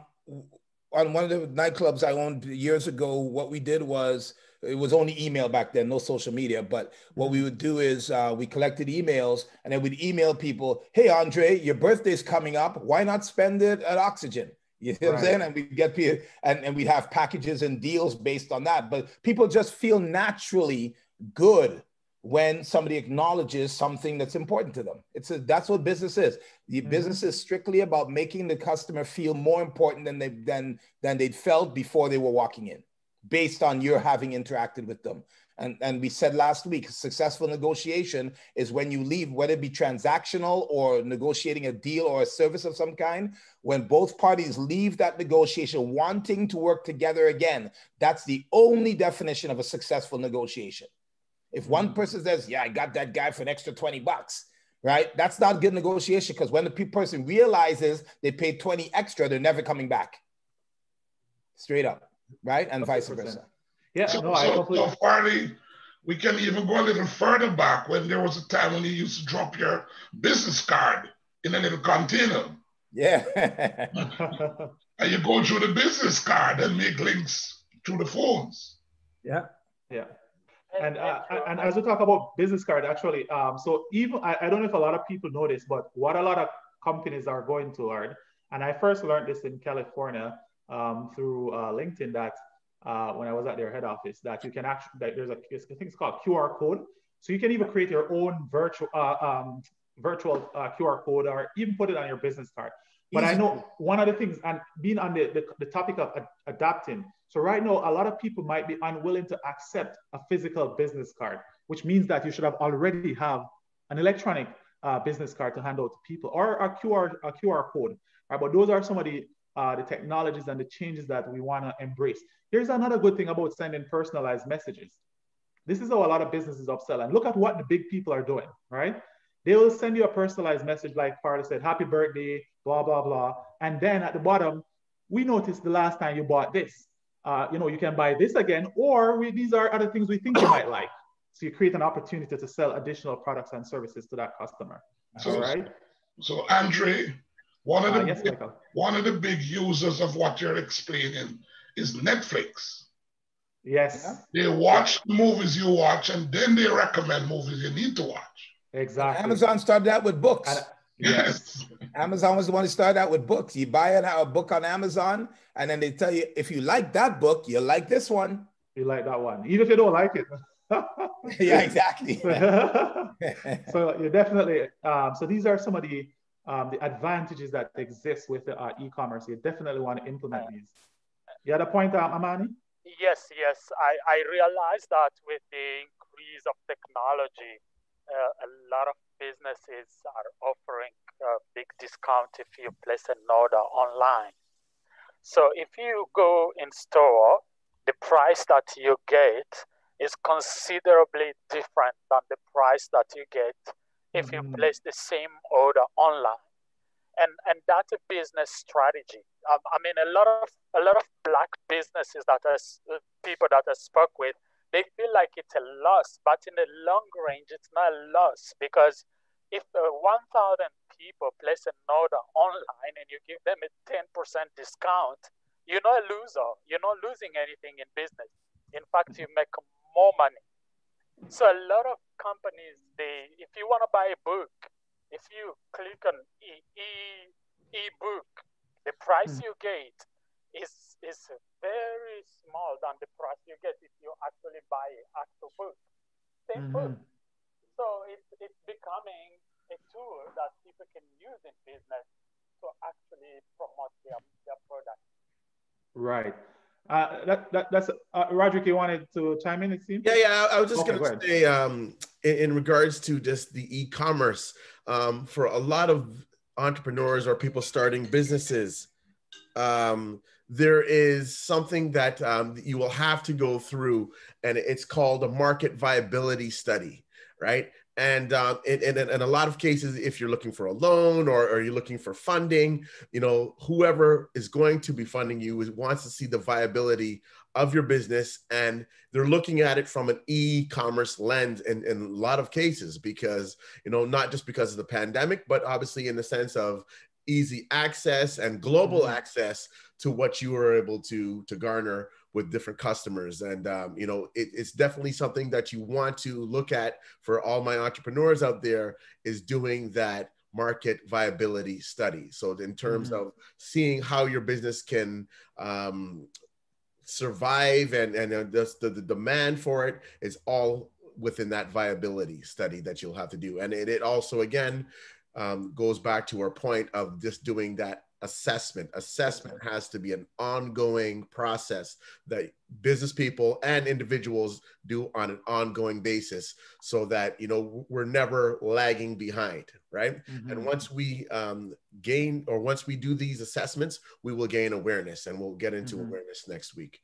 one of the nightclubs I owned years ago, what we did was, it was only email back then, no social media, but what we would do is we collected emails and then we'd email people, hey, Andre, your birthday's coming up. Why not spend it at Oxygen? You know what I'm saying? And we'd get people, and we'd have packages and deals based on that. But people just feel naturally good when somebody acknowledges something that's important to them. That's what business is. The business is strictly about making the customer feel more important than they'd felt before they were walking in, based on your having interacted with them. And we said last week, successful negotiation is when you leave, whether it be transactional or negotiating a deal or a service of some kind, when both parties leave that negotiation wanting to work together again. That's the only definition of a successful negotiation. If one person says, yeah, I got that guy for an extra $20, right? That's not good negotiation, because when the person realizes they paid 20 extra, they're never coming back. Straight up, right? And 100%. Vice versa. Yeah, so Farley, we can even go a little further back when there was a time when you used to drop your business card in a little container. Yeah. And you go through the business card and make links through the phones. Yeah. Yeah. And as we talk about business card, actually, so even, I don't know if a lot of people know this, but what a lot of companies are going toward, and I first learned this in California through LinkedIn, that when I was at their head office, that you can actually, that there's a, I think it's called QR code. So you can even create your own virtual QR code, or even put it on your business card. But I know one of the things, and being on the topic of adapting, so right now, a lot of people might be unwilling to accept a physical business card, which means that you should have already have an electronic business card to hand out to people, or a QR code. Right? But those are some of the technologies and the changes that we want to embrace. Here's another good thing about sending personalized messages. This is how a lot of businesses upsell. And look at what the big people are doing, right? They will send you a personalized message like Carla said, happy birthday, blah, blah, blah. And then at the bottom, we noticed the last time you bought this. You can buy this again, or these are other things we think you might like. So you create an opportunity to sell additional products and services to that customer. So, all right? So Andre, one of the Michael. big users of what you're explaining is Netflix. Yes. They watch movies you watch, and then they recommend movies you need to watch. Exactly. Amazon started out with books. Yes. Amazon was the one who started out with books. You buy a book on Amazon, and then they tell you, if you like that book, you'll like this one. You like that one, even if you don't like it. Yeah, exactly. So you definitely, so these are some of the advantages that exist with e-commerce. You definitely want to implement these. You had a point, Amani? Yes. I realized that with the increase of technology, a lot of businesses are offering a big discount if you place an order online. So if you go in store, the price that you get is considerably different than the price that you get if you place the same order online. And that's a business strategy. I mean, a lot of Black businesses people that I spoke with, they feel like it's a loss, but in the long range, it's not a loss, because if 1,000 people place an order online and you give them a 10% discount, you're not a loser. You're not losing anything in business. In fact, you make more money. So a lot of companies, if you want to buy a book, if you click on e-book, the price you get is very small than the price you get if you actually buy an actual book. Same book. So it's becoming a tool that people can use in business to actually promote their product. Right. That's Roderick, you wanted to chime in, it seems? Yeah. I was just going to say, in regards to just the e-commerce, for a lot of entrepreneurs or people starting businesses, there is something that you will have to go through, and it's called a market viability study, right? And in a lot of cases, if you're looking for a loan or you're looking for funding, whoever is going to be funding you wants to see the viability of your business, and they're looking at it from an e-commerce lens in a lot of cases, because, not just because of the pandemic, but obviously in the sense of easy access and global access to what you were able to garner with different customers. And, it's definitely something that you want to look at for all my entrepreneurs out there, is doing that market viability study. So in terms of seeing how your business can survive and just the demand for it is all within that viability study that you'll have to do. And it also, again, goes back to our point of just doing that assessment. Assessment has to be an ongoing process that business people and individuals do on an ongoing basis, so that, we're never lagging behind, right? And once we once we do these assessments, we will gain awareness, and we'll get into awareness next week.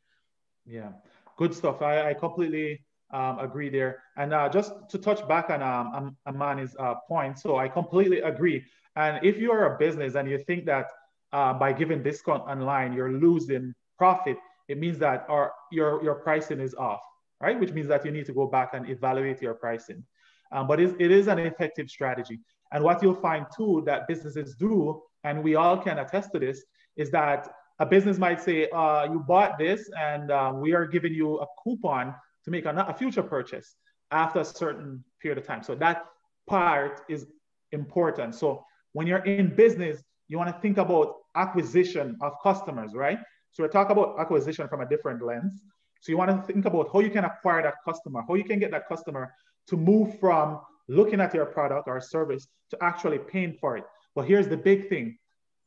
Yeah, good stuff. I completely agree there. And just to touch back on Amani's point, so I completely agree. And if you are a business and you think that by giving discount online, you're losing profit, it means that your pricing is off, right? Which means that you need to go back and evaluate your pricing. but it is an effective strategy. And what you'll find too that businesses do, and we all can attest to this, is that a business might say, you bought this and we are giving you a coupon to make a future purchase after a certain period of time. So that part is important. So when you're in business, you want to think about acquisition of customers, right? So we're talking about acquisition from a different lens. So you want to think about how you can acquire that customer, how you can get that customer to move from looking at your product or service to actually paying for it. Well, here's the big thing.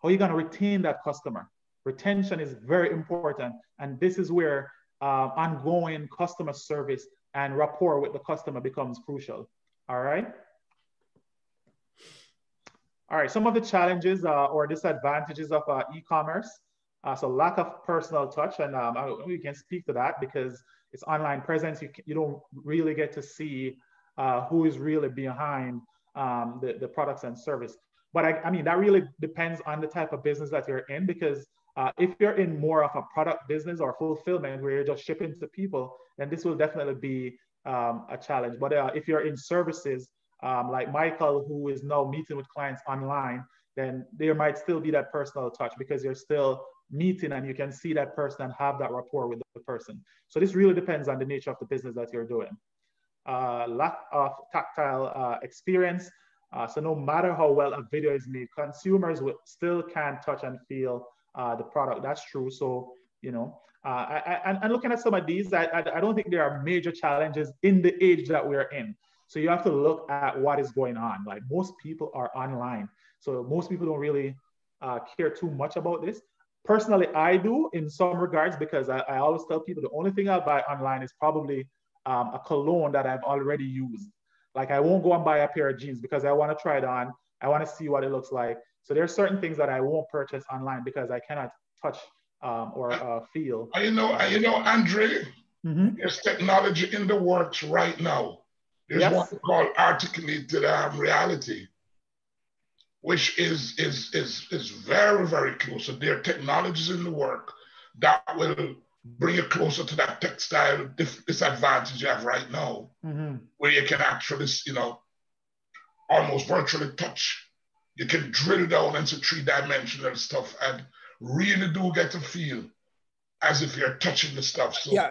How are you going to retain that customer? Retention is very important. And this is where ongoing customer service and rapport with the customer becomes crucial. All right. All right. Some of the challenges or disadvantages of e-commerce. So lack of personal touch. And we can speak to that because it's online presence. You don't really get to see who is really behind the products and service. But I mean, that really depends on the type of business that you're in, because if you're in more of a product business or fulfillment where you're just shipping to people, then this will definitely be a challenge. But if you're in services like Michael, who is now meeting with clients online, then there might still be that personal touch because you're still meeting and you can see that person and have that rapport with the person. So this really depends on the nature of the business that you're doing. Lack of tactile experience. So no matter how well a video is made, consumers still can't touch and feel the product. That's true. So, you know, and looking at some of these, I don't think there are major challenges in the age that we're in. So you have to look at what is going on. Like most people are online. So most people don't really care too much about this. Personally, I do in some regards, because I always tell people the only thing I'll buy online is probably a cologne that I've already used. Like I won't go and buy a pair of jeans because I want to try it on. I want to see what it looks like. So there are certain things that I won't purchase online because I cannot touch or feel. You know, Andre, there's technology in the works right now. There's what we call articulated reality, which is very, very close. So there are technologies in the work that will bring you closer to that textile disadvantage you have right now, where you can actually, you know, almost virtually touch. You can drill down into 3-dimensional stuff and really do get to feel as if you're touching the stuff. So yeah,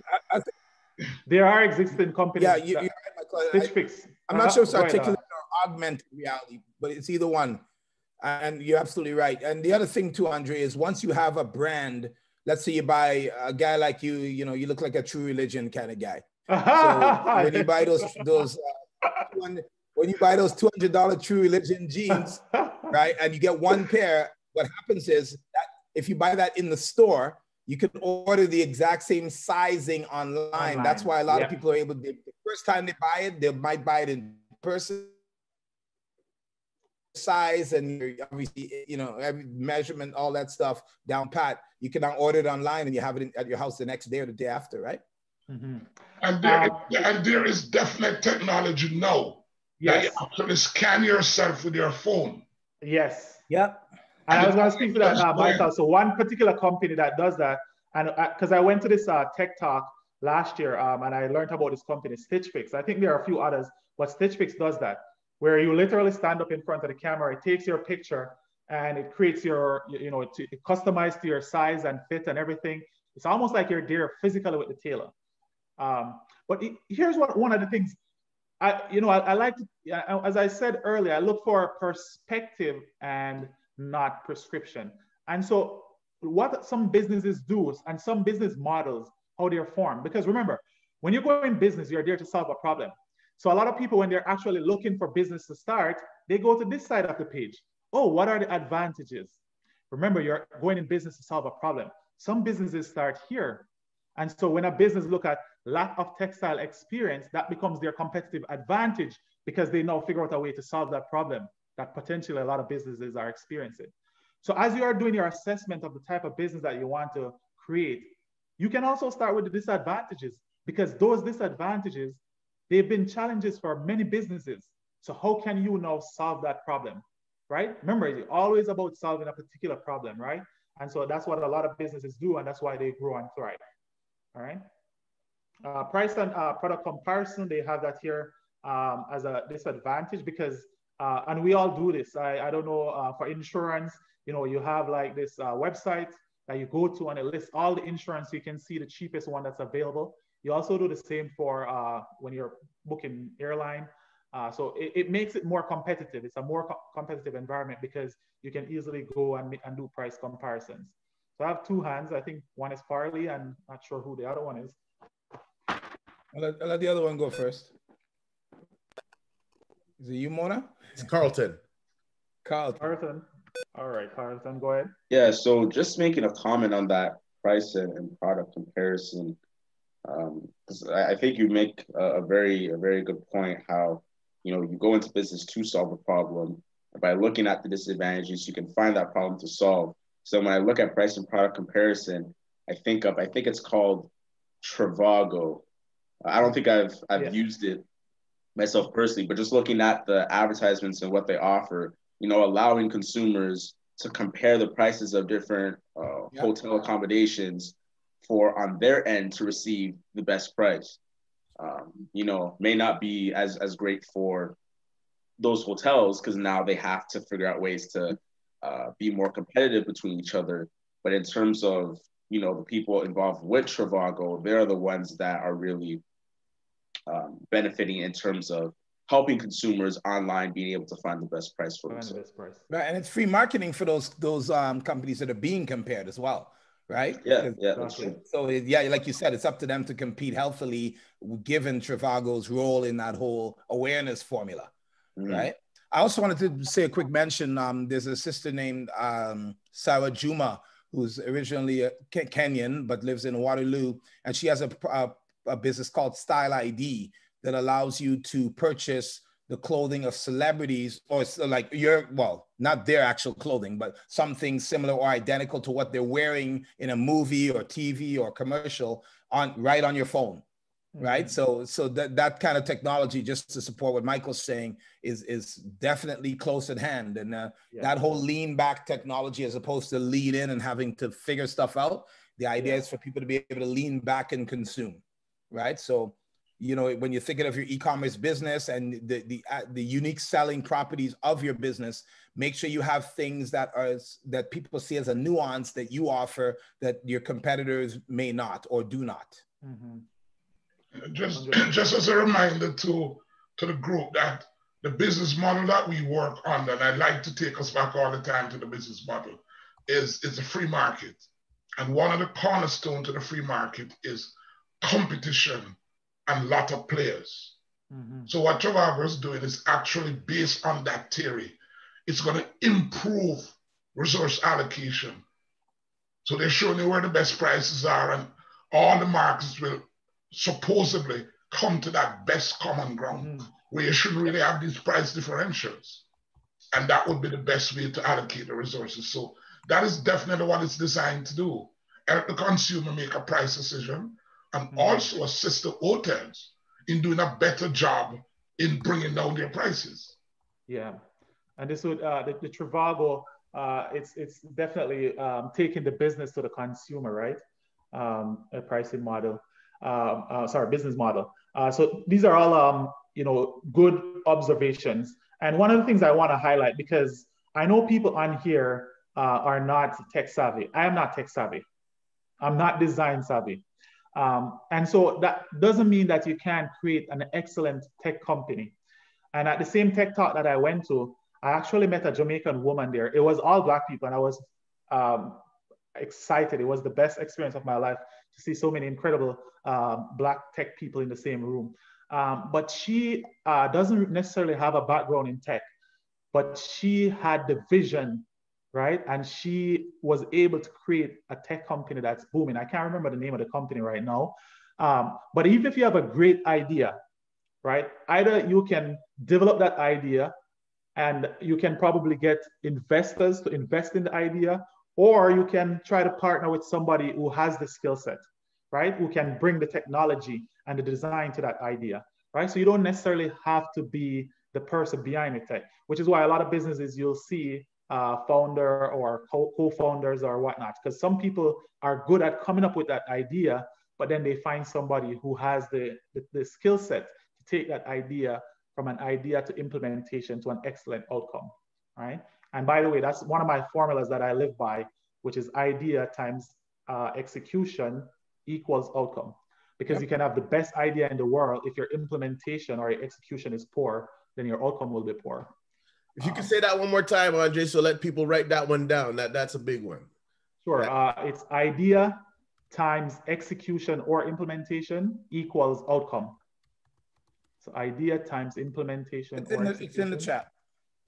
there are existing companies. Yeah, you're right, Michael. I'm not sure it's articulated or augmented reality, but it's either one. And you're absolutely right. And the other thing too, Andre, is once you have a brand, let's say you buy a guy like you, you know, you look like a True Religion kind of guy. So when you buy when you buy those $200 True Religion jeans, right, and you get one pair, what happens is that if you buy that in the store, you can order the exact same sizing online. That's why a lot of people are able to, the first time they buy it, they might buy it in person size and obviously, you know, every measurement, all that stuff down pat. You can now order it online and you have it at your house the next day or the day after, right? And there is definite technology now. That you actually scan yourself with your phone. Yes. Yep. And I was going to speak to that, Michael. So one particular company that does that, and because I went to this tech talk last year and I learned about this company, Stitch Fix. I think there are a few others, but Stitch Fix does that, where you literally stand up in front of the camera, it takes your picture and it creates your, you know, it customized to your size and fit and everything. It's almost like you're there physically with the tailor. But here's one of the things, I like to, as I said earlier, I look for perspective and not prescription. And so what some businesses do and some business models, how they're formed, because remember, when you go in business, you're there to solve a problem. So a lot of people, when they're actually looking for business to start, they go to this side of the page. Oh, what are the advantages? Remember, you're going in business to solve a problem. Some businesses start here. And so when a business look at lack of textile experience, that becomes their competitive advantage because they now figure out a way to solve that problem that potentially a lot of businesses are experiencing. So as you are doing your assessment of the type of business that you want to create, you can also start with the disadvantages, because those disadvantages, they've been challenges for many businesses. So how can you now solve that problem, right? Remember, it's always about solving a particular problem, right? And so that's what a lot of businesses do, and that's why they grow and thrive, all right? Price and product comparison, they have that here. as a disadvantage because, and we all do this. I don't know, for insurance, you know, you have like this website that you go to and it lists all the insurance. You can see the cheapest one that's available. You also do the same for when you're booking airline. So it makes it more competitive. It's a more competitive environment because you can easily go and do price comparisons. So I have two hands. I think one is Farley and not sure who the other one is. I'll let the other one go first. Is it you, Mona? It's Carlton. Carlton. All right, Carlton, go ahead. Yeah, so just making a comment on that price and product comparison. 'Cause I think you make a very good point how, you know, you go into business to solve a problem. And by looking at the disadvantages, you can find that problem to solve. So when I look at price and product comparison, I think it's called Trivago. I don't think I've used it myself personally, but just looking at the advertisements and what they offer, you know, allowing consumers to compare the prices of different hotel accommodations for on their end to receive the best price. You know, may not be as great for those hotels because now they have to figure out ways to be more competitive between each other. But in terms of, you know, the people involved with Trivago, they're the ones that are really benefiting in terms of helping consumers online being able to find the best price for themselves. Right, and it's free marketing for those companies that are being compared as well, right? Yeah, that's true. So yeah, like you said, it's up to them to compete healthily, given Trivago's role in that whole awareness formula, right? I also wanted to say a quick mention. There's a sister named Sarah Juma, who's originally Kenyan but lives in Waterloo, and she has a business called Style ID that allows you to purchase the clothing of celebrities, or like not their actual clothing, but something similar or identical to what they're wearing in a movie or TV or commercial right on your phone, right? So that kind of technology, just to support what Michael's saying, is definitely close at hand. And that whole lean back technology, as opposed to lean in and having to figure stuff out, the idea is for people to be able to lean back and consume, right? So, you know, when you're thinking of your e-commerce business and the unique selling properties of your business, make sure you have things that people see as a nuance that you offer that your competitors may not or do not. Just as a reminder to the group that the business model that we work on, and I like to take us back all the time to the business model, is a free market. And one of the cornerstones to the free market is competition and lot of players. So what Trivago is doing is actually based on that theory. It's going to improve resource allocation. So they're showing you where the best prices are, and all the markets will supposedly come to that best common ground where you shouldn't really have these price differentials. And that would be the best way to allocate the resources. So that is definitely what it's designed to do. Help the consumer make a price decision, and also assist the hotels in doing a better job in bringing down their prices. Yeah, and this would, the Trivago, it's definitely taking the business to the consumer, right? A pricing model, business model. So these are all, you know, good observations. And one of the things I want to highlight, because I know people on here are not tech savvy. I am not tech savvy. I'm not design savvy. And so that doesn't mean that you can't create an excellent tech company. And at the same tech talk that I went to, I actually met a Jamaican woman there. It was all Black people, and I was excited. It was the best experience of my life to see so many incredible Black tech people in the same room. But she doesn't necessarily have a background in tech, but she had the vision, right? And she was able to create a tech company that's booming. I can't remember the name of the company right now. But even if you have a great idea, right? Either you can develop that idea and you can probably get investors to invest in the idea, or you can try to partner with somebody who has the skill set, right? Who can bring the technology and the design to that idea, right? So you don't necessarily have to be the person behind the tech, which is why a lot of businesses you'll see founder or co-founders or whatnot, because some people are good at coming up with that idea, but then they find somebody who has the skill set to take that idea from an idea to implementation to an excellent outcome, right? And by the way, that's one of my formulas that I live by, which is idea times execution equals outcome. Because you can have the best idea in the world, if your implementation or your execution is poor, then your outcome will be poor. If you could say that one more time, Andre, so let people write that one down. That's a big one. Sure. It's idea times execution or implementation equals outcome. So idea times implementation it's in the chat.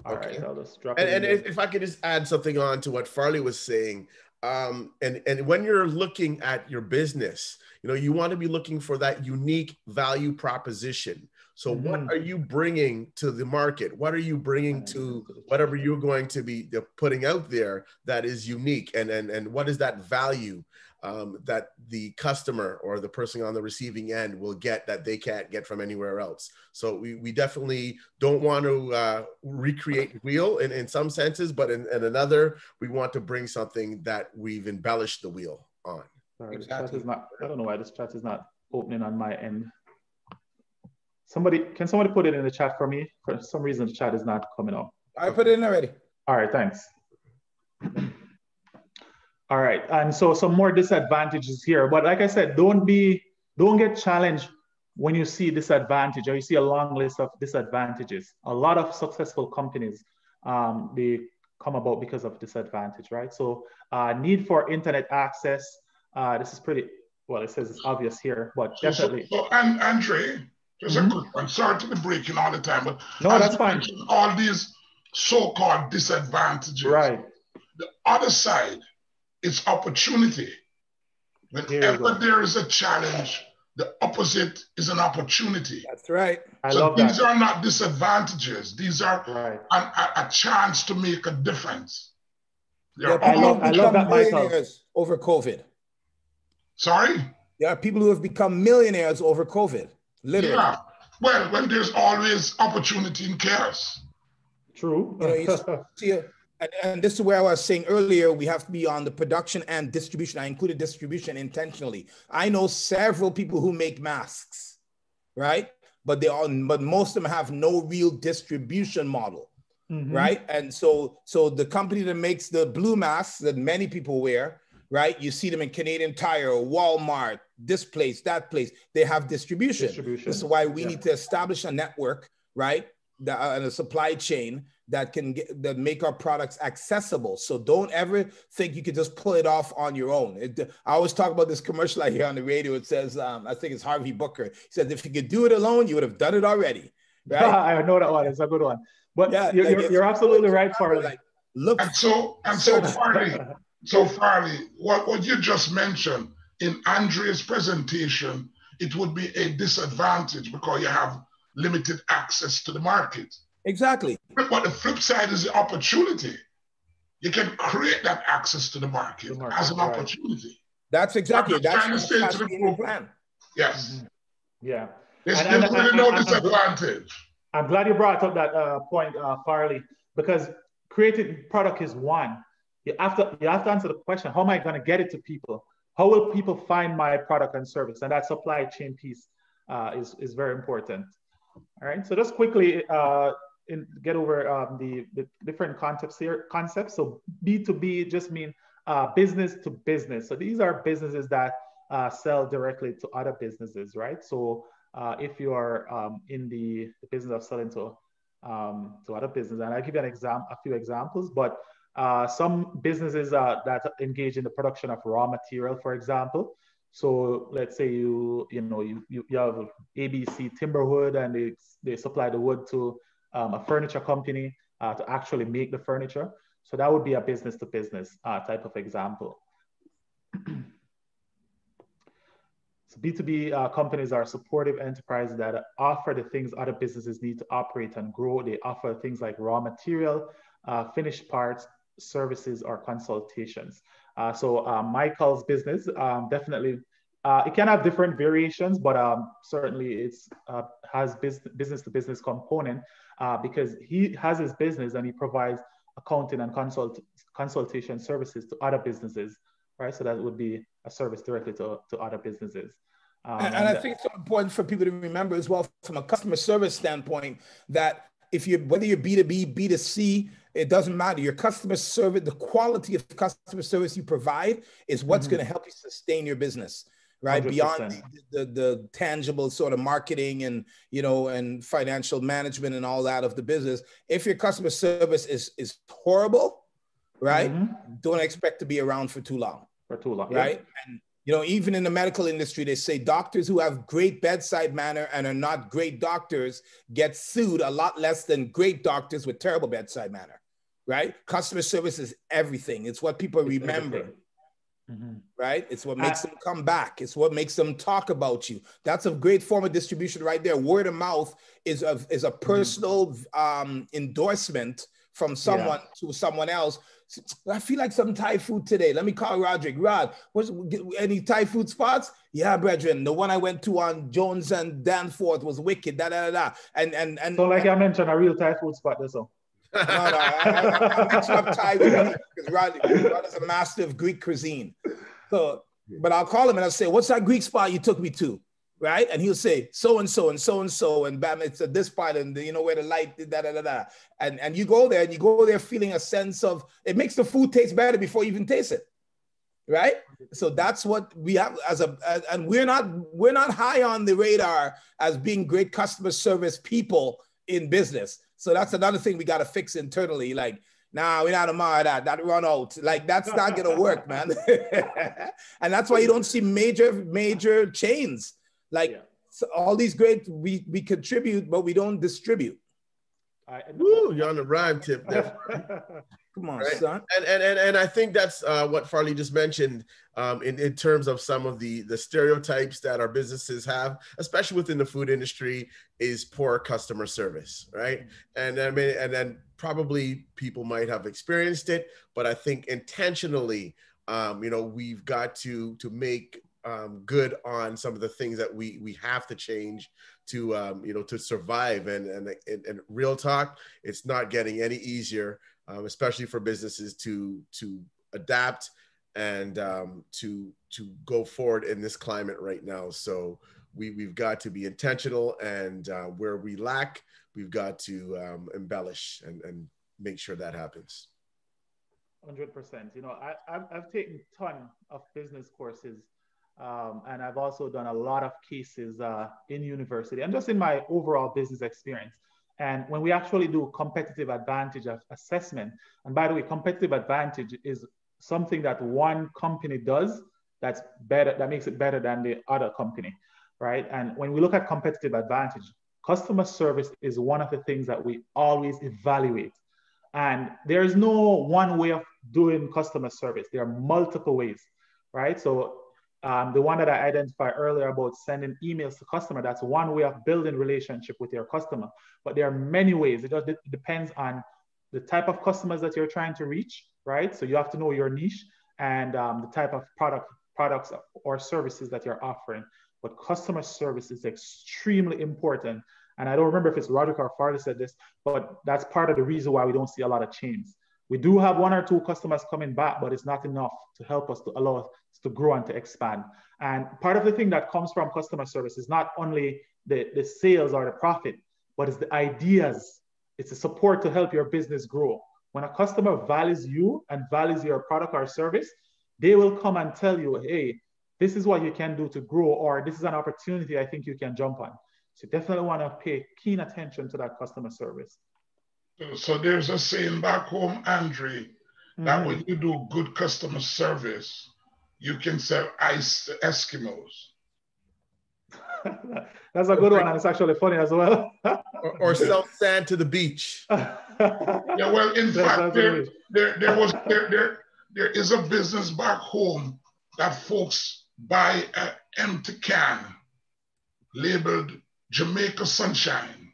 All right, I'll just drop it And in if I could just add something on to what Farley was saying, and when you're looking at your business, you want to be looking for that unique value proposition. So what are you bringing to the market? What are you bringing to whatever you're going to be putting out there that is unique? And what is that value that the customer or the person on the receiving end will get that they can't get from anywhere else? So we definitely don't want to recreate the wheel in some senses, but in another, we want to bring something that we've embellished the wheel on. Sorry, exactly. The chat is not, I don't know why this chat is not opening on my end. Can somebody put it in the chat for me? For some reason, the chat is not coming up. I put it in already. All right, thanks. All right, and so some more disadvantages here. But like I said, don't get challenged when you see disadvantage or you see a long list of disadvantages. A lot of successful companies, they come about because of disadvantage, right? So need for internet access. This is pretty, well, it says it's obvious here, but definitely. So Andre, just a quick one. Sorry to be breaking all the time, but no, that's fine. All these so-called disadvantages. Right. The other side is opportunity. Whenever there is a challenge, the opposite is an opportunity. That's right. These are not disadvantages. These are a chance to make a difference. I love that millionaires over COVID. Sorry? There are people who have become millionaires over COVID. Literally. Yeah. Well, when there's always opportunity in chaos. True. And this is where I was saying earlier, we have to be on the production and distribution. I included distribution intentionally. I know several people who make masks, right? But most of them have no real distribution model, right? And so the company that makes the blue masks that many people wear, right? You see them in Canadian Tire, Walmart, this place, that place. They have distribution. This is why we need to establish a network, right? And a supply chain that make our products accessible. So don't ever think you can just pull it off on your own. I always talk about this commercial I hear on the radio. It says, I think it's Harvey Booker. He says, if you could do it alone, you would have done it already. Right? I know that one. It's a good one. But yeah, you're absolutely right, Farley. So Farley, what you just mentioned in Andrea's presentation, it would be a disadvantage because you have limited access to the market. Exactly. But the flip side is the opportunity. You can create that access to the market as an opportunity. That's exactly that's the plan. Yes. Yeah. There's really no disadvantage. I'm glad you brought up that point, Farley, because creating product is one. You have to answer the question: how am I going to get it to people? How will people find my product and service? And that supply chain piece is very important. All right. So just quickly get over the different concepts here. So B2B just mean business to business. So these are businesses that sell directly to other businesses, right? So if you are in the business of selling to other businesses, and I'll give you a few examples, but some businesses that engage in the production of raw material, for example. So let's say you have ABC Timberwood and they supply the wood to a furniture company to actually make the furniture. So that would be a business to business type of example. So B2B companies are supportive enterprises that offer the things other businesses need to operate and grow. They offer things like raw material, finished parts, services, or consultations. So Michael's business, definitely, it can have different variations, but certainly it's has business to business component because he has his business and he provides accounting and consultation services to other businesses, right? So that would be a service directly to other businesses. And I think it's so important for people to remember as well, from a customer service standpoint, that whether you're B2B, B2C, it doesn't matter. Your customer service, the quality of customer service you provide is what's going to help you sustain your business, right? 100%. Beyond the tangible sort of marketing and, and financial management and all that of the business. If your customer service is horrible, right? Don't expect to be around for too long. Right? Yeah. And even in the medical industry, they say doctors who have great bedside manner and are not great doctors get sued a lot less than great doctors with terrible bedside manner, right? Customer service is everything. It's what people remember, right? It's what makes them come back. It's what makes them talk about you. That's a great form of distribution right there. Word of mouth is a personal endorsement from someone to someone else. I feel like some Thai food today. Let me call Roderick. Rod, any Thai food spots? Yeah, brethren. The one I went to on Jones and Danforth was wicked. And so like I mentioned, a real Thai food spot. That's all. No, I'm mixing up Thai with Greek because Rod is a master of Greek cuisine. So, but I'll call him and I'll say, "What's that Greek spot you took me to?" Right? And he'll say, so and so and so and so, and bam, it's at this part, and where the light, and you go there feeling a sense of, it makes the food taste better before you even taste it, right? So that's what we have and we're not high on the radar as being great customer service people in business. So that's another thing we got to fix internally. Like, nah, we're not admire that run out. Like, that's not gonna work, man. And that's why you don't see major chains. Like, so all these great, we contribute, but we don't distribute. Woo, you're on the rhyme tip there. Come on, son. And I think that's what Farley just mentioned in terms of some of the stereotypes that our businesses have, especially within the food industry, is poor customer service, right? And I mean, and then probably people might have experienced it, but I think intentionally, we've got to make good on some of the things that we have to change to to survive, and real talk, it's not getting any easier, especially for businesses to adapt and to go forward in this climate right now. So we've got to be intentional, and where we lack, we've got to embellish and make sure that happens. 100%. I've taken a ton of business courses. And I've also done a lot of cases in university and just in my overall business experience. And when we actually do competitive advantage assessment, and by the way, competitive advantage is something that one company does that's better, that makes it better than the other company, right? And when we look at competitive advantage, customer service is one of the things that we always evaluate. And there is no one way of doing customer service. There are multiple ways, right? So the one that I identified earlier about sending emails to customer, that's one way of building relationship with your customer. But there are many ways. It just depends on the type of customers that you're trying to reach, right? So you have to know your niche and the type of products or services that you're offering. But customer service is extremely important. And I don't remember if it's Roderick or Farley said this, but that's part of the reason why we don't see a lot of chains. We do have one or two customers coming back, but it's not enough to help us to allow us to grow and to expand. And part of the thing that comes from customer service is not only the sales or the profit, but it's the ideas. It's the support to help your business grow. When a customer values you and values your product or service, they will come and tell you, hey, this is what you can do to grow, or this is an opportunity I think you can jump on. So you definitely want to pay keen attention to that customer service. So there's a saying back home, Andre, that when you do good customer service, you can sell ice to Eskimos. That's a good one, and it's actually funny as well. or sell sand to the beach. Yeah, well, in fact, there is a business back home that folks buy an empty can labeled Jamaica Sunshine.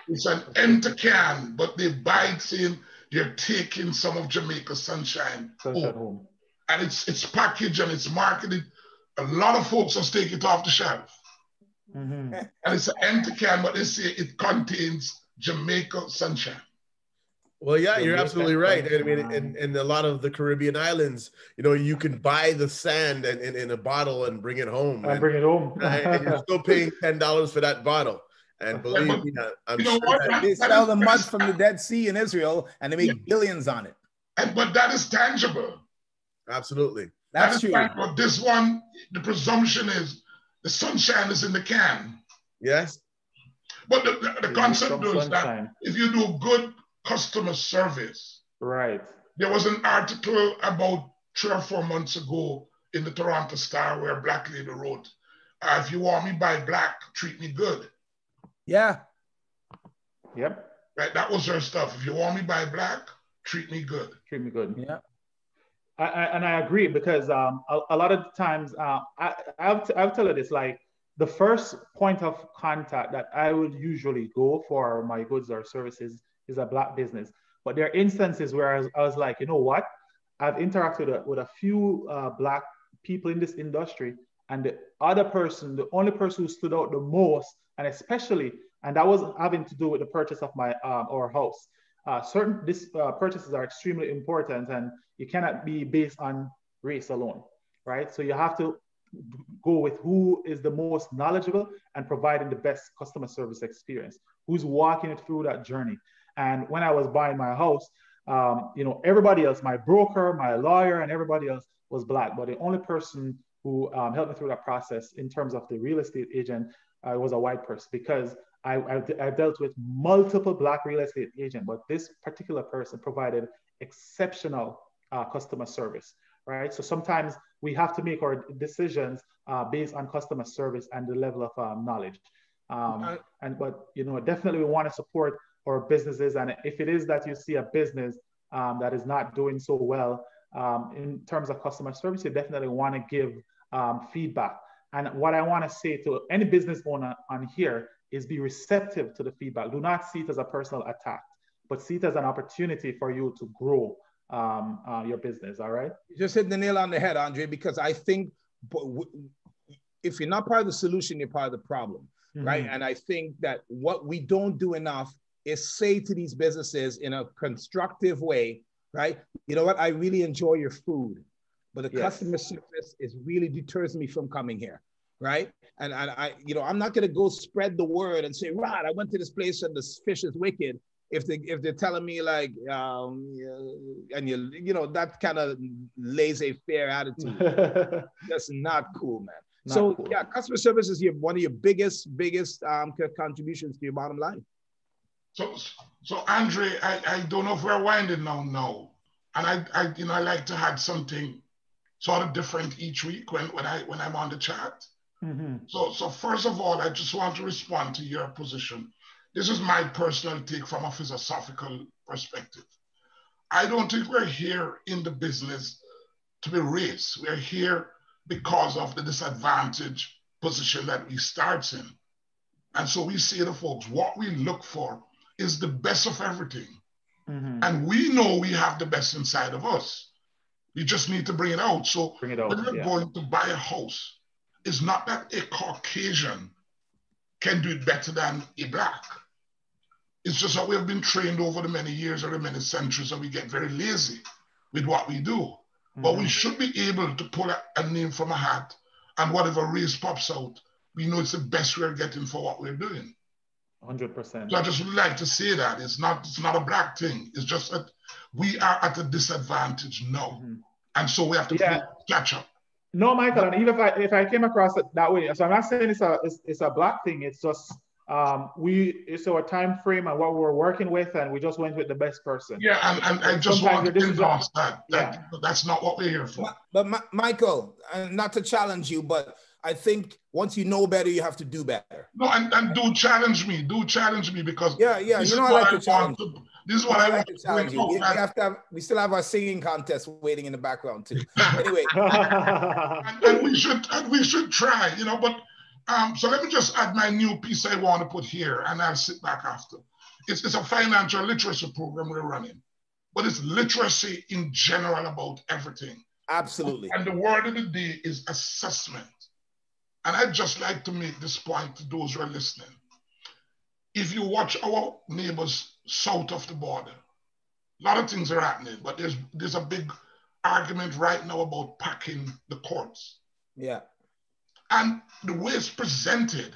It's an empty can, but they buy it saying they're taking some of Jamaica Sunshine home. And it's packaged and it's marketed. A lot of folks just take it off the shelf. And it's an empty can, but they say it contains Jamaica Sunshine. Well, yeah, you're Jamaica, absolutely right. I mean, French, in a lot of the Caribbean islands, you know, you can buy the sand in a bottle and bring it home. and bring it home. And you're still paying $10 for that bottle. And believe me, I'm sure that they sell the mud from the Dead Sea in Israel, and they make billions on it. But that is tangible. Absolutely. That's true. But this one, the presumption is the sunshine is in the can. Yes. But the concept is that if you do good customer service, right? There was an article about 3 or 4 months ago in the Toronto Star where a black lady wrote, if you want me by black, treat me good. Yeah. Yep. Right, that was her stuff. If you want me by black, treat me good. Treat me good. Yeah. I agree, because a lot of the times, I'll tell you this, like the first point of contact that I would usually go for my goods or services is a black business. But there are instances where I was like, you know what? I've interacted with a few black people in this industry, and the other person, the only person who stood out the most, and especially, and that was having to do with the purchase of my our house. Certain purchases are extremely important, and you cannot be based on race alone, right? So you have to go with who is the most knowledgeable and providing the best customer service experience, who's walking it through that journey. And when I was buying my house, you know, everybody else, my broker, my lawyer, and everybody else was black, but the only person who helped me through that process in terms of the real estate agent was a white person, because I dealt with multiple black real estate agents, but this particular person provided exceptional customer service, right? So sometimes we have to make our decisions based on customer service and the level of knowledge. But you know, definitely we want to support our businesses, and if it is that you see a business that is not doing so well in terms of customer service, you definitely want to give feedback. And what I want to say to any business owner on here is be receptive to the feedback. Do not see it as a personal attack, but see it as an opportunity for you to grow your business, all right? You just hit the nail on the head, Andre, because I think if you're not part of the solution, you're part of the problem, right? And I think that what we don't do enough is say to these businesses in a constructive way, right? You know what, I really enjoy your food, but the customer service is really deters me from coming here, right? And I, you know, I'm not gonna go spread the word and say, right, I went to this place and this fish is wicked. If they're telling me like, and you know, that kind of laissez-faire attitude, that's not cool, man. Not cool. Yeah, customer service is one of your biggest contributions to your bottom line. So Andre, I don't know if we're winding now, and I like to have something sort of different each week when I'm on the chat. So first of all, I just want to respond to your position. This is my personal take from a philosophical perspective. I don't think we're here in the business to be race. We're here because of the disadvantaged position that we start in. And so we say to folks, what we look for is the best of everything. And we know we have the best inside of us. We just need to bring it out. So when we're going to buy a house, it's not that a Caucasian can do it better than a black. It's just that we have been trained over the many years or the many centuries, and we get very lazy with what we do. But we should be able to pull a name from a hat, and whatever race pops out, we know it's the best we're getting for what we're doing. 100%. So I just would like to say that it's not a black thing. It's just that we are at a disadvantage now, and so we have to catch up. No, Michael, and even if I came across it that way, so I'm not saying it's a black thing. It's just it's our time frame and what we're working with, and we just went with the best person. Yeah, and I just want to endorse that. That's not what we're here for. But Michael, not to challenge you, but I think once you know better, you have to do better. No, and do challenge me because you know I like to challenge you. This is what I like to challenge you. We still have our singing contest waiting in the background too. Anyway, and we should try, you know. But so let me just add my new piece I want to put here, and I'll sit back after. It's a financial literacy program we're running, but it's literacy in general about everything. Absolutely. And the word of the day is assessment. And I'd just like to make this point to those who are listening. If you watch our neighbors south of the border, A lot of things are happening, but there's a big argument right now about packing the courts. Yeah. And the way it's presented,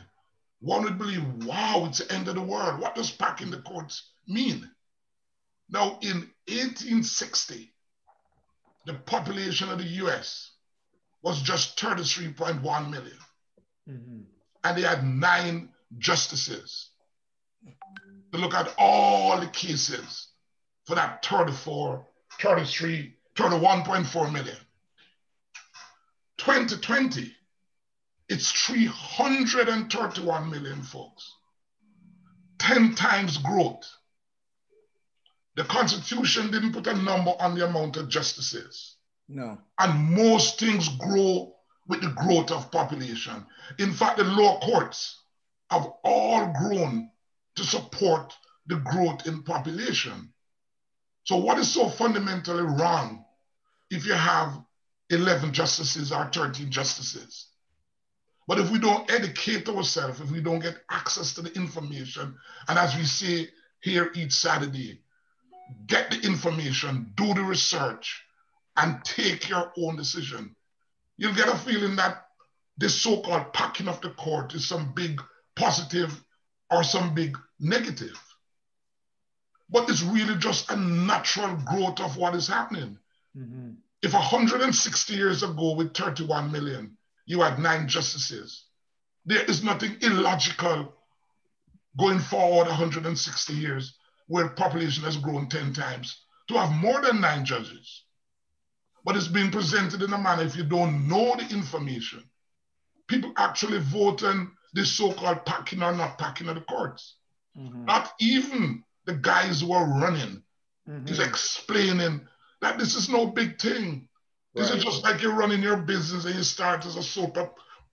one would believe, wow, it's the end of the world. What does packing the courts mean? Now, in 1860, the population of the US was just 33.1 million. Mm-hmm. And they had 9 justices to look at all the cases for that 31.4 million. 2020, it's 331 million folks. 10 times growth. The Constitution didn't put a number on the amount of justices. No. And most things grow with the growth of population. In fact, the lower courts have all grown to support the growth in population. So what is so fundamentally wrong if you have 11 justices or 13 justices? But if we don't educate ourselves, if we don't get access to the information, and as we say here each Saturday, get the information, do the research, and take your own decision, you'll get a feeling that this so-called packing of the court is some big positive or some big negative. But it's really just a natural growth of what is happening. Mm-hmm. If 160 years ago with 31 million, you had 9 justices, there is nothing illogical going forward 160 years where population has grown 10 times to have more than 9 judges. But it's being presented in a manner, if you don't know the information, people actually vote on this so-called packing or not packing of the courts. Mm-hmm. Not even the guys who are running is explaining that this is no big thing. This is just like you're running your business and you start as a sole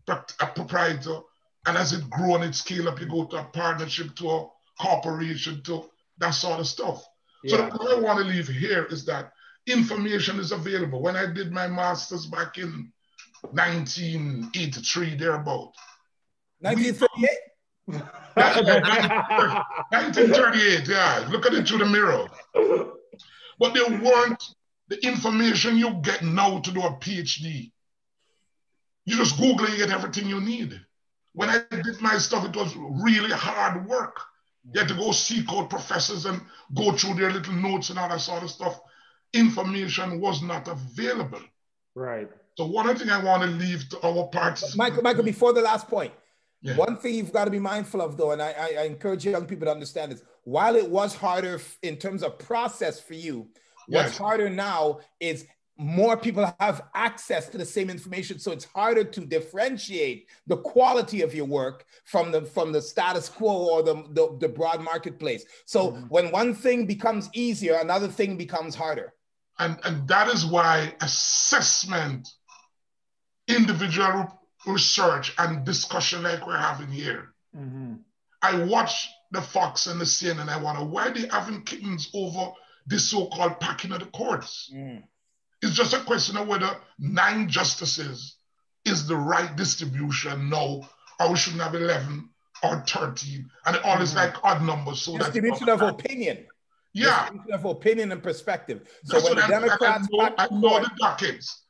proprietor, and as it grows and it scale up, you go to a partnership, to a corporation, to that sort of stuff. So the point I want to leave here is that information is available. When I did my master's back in 1983, thereabout. 1938? 1938, yeah. Look at it through the mirror. But there weren't the information you get now to do a PhD. You just Google and you get everything you need. When I did my stuff, it was really hard work. You had to go seek out professors and go through their little notes and all that sort of stuff. Information was not available. Right. So one thing I want to leave to our participants. Michael, before the last point, one thing you've got to be mindful of, though, and I encourage young people to understand this, while it was harder in terms of process for you, what's harder now is more people have access to the same information, so it's harder to differentiate the quality of your work from the status quo or the broad marketplace. So when one thing becomes easier, another thing becomes harder. And that is why assessment, individual research and discussion like we're having here. I watch the Fox and the CNN and I wonder why they having kittens over this so-called packing of the courts. It's just a question of whether 9 justices is the right distribution now, or we shouldn't have 11 or 13. And they always like odd numbers. So distribution of opinion. Yeah. Distribution of opinion and perspective. So that's when the Democrats I know the dockets.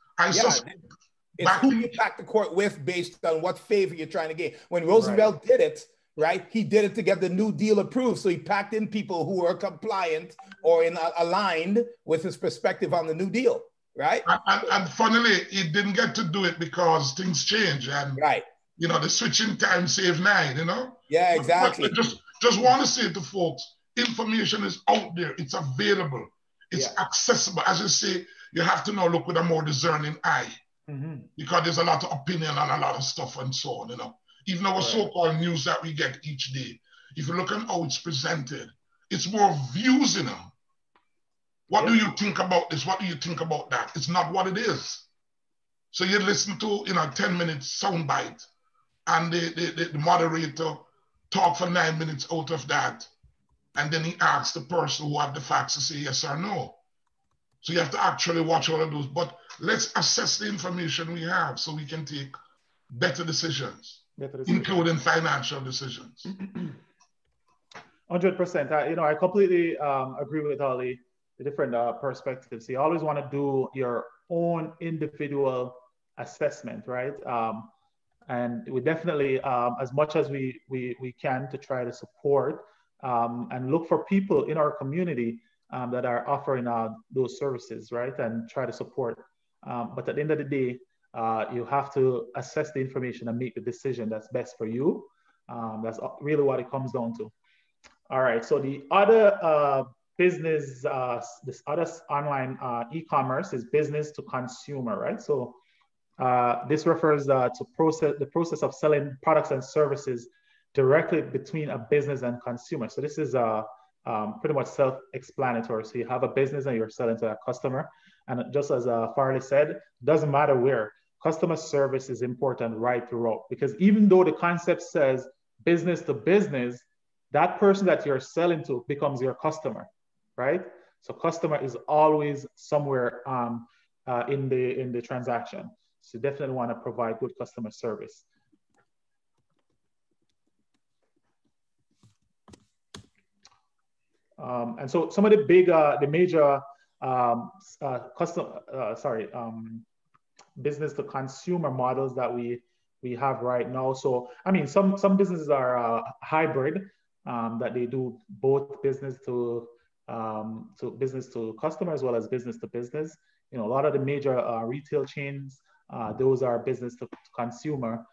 It's who you pack the court with based on what favor you're trying to gain. When Roosevelt did it, right, he did it to get the New Deal approved. So he packed in people who were compliant or aligned with his perspective on the New Deal, right? And funnily, he didn't get to do it because things change. And, you know, the switching time saved 9, you know? Yeah, exactly. But just want to say to folks, information is out there. It's available. It's accessible. As you say, you have to now look with a more discerning eye. Because there's a lot of opinion on a lot of stuff and so on, you know. Even our so-called news that we get each day, if you look at how it's presented, it's more views, you know. What do you think about this? What do you think about that? It's not what it is. So you listen to, you know, 10 minutes soundbite, and the moderator talk for 9 minutes out of that, and then he asks the person who have the facts to say yes or no. So you have to actually watch all of those. But let's assess the information we have so we can take better decisions, including financial decisions. 100%. You know, I completely agree with all the perspectives. So you always want to do your own individual assessment, right? And we definitely, as much as we can, to try to support and look for people in our community that are offering those services, right? And try to support. But at the end of the day, you have to assess the information and make the decision that's best for you. That's really what it comes down to. All right, so the other business, this other online e-commerce is business to consumer, right? So this refers to the process of selling products and services directly between a business and consumer. So this is pretty much self-explanatory. So you have a business and you're selling to a customer. And just as Farley said, doesn't matter where, customer service is important right throughout. Because even though the concept says business to business, that person that you're selling to becomes your customer, right? So customer is always somewhere in the transaction. So you definitely want to provide good customer service. And so some of the big, the major business to consumer models that we have right now. So, I mean, some businesses are hybrid, that they do both business to customer as well as business to business. You know, a lot of the major retail chains, those are business to consumer.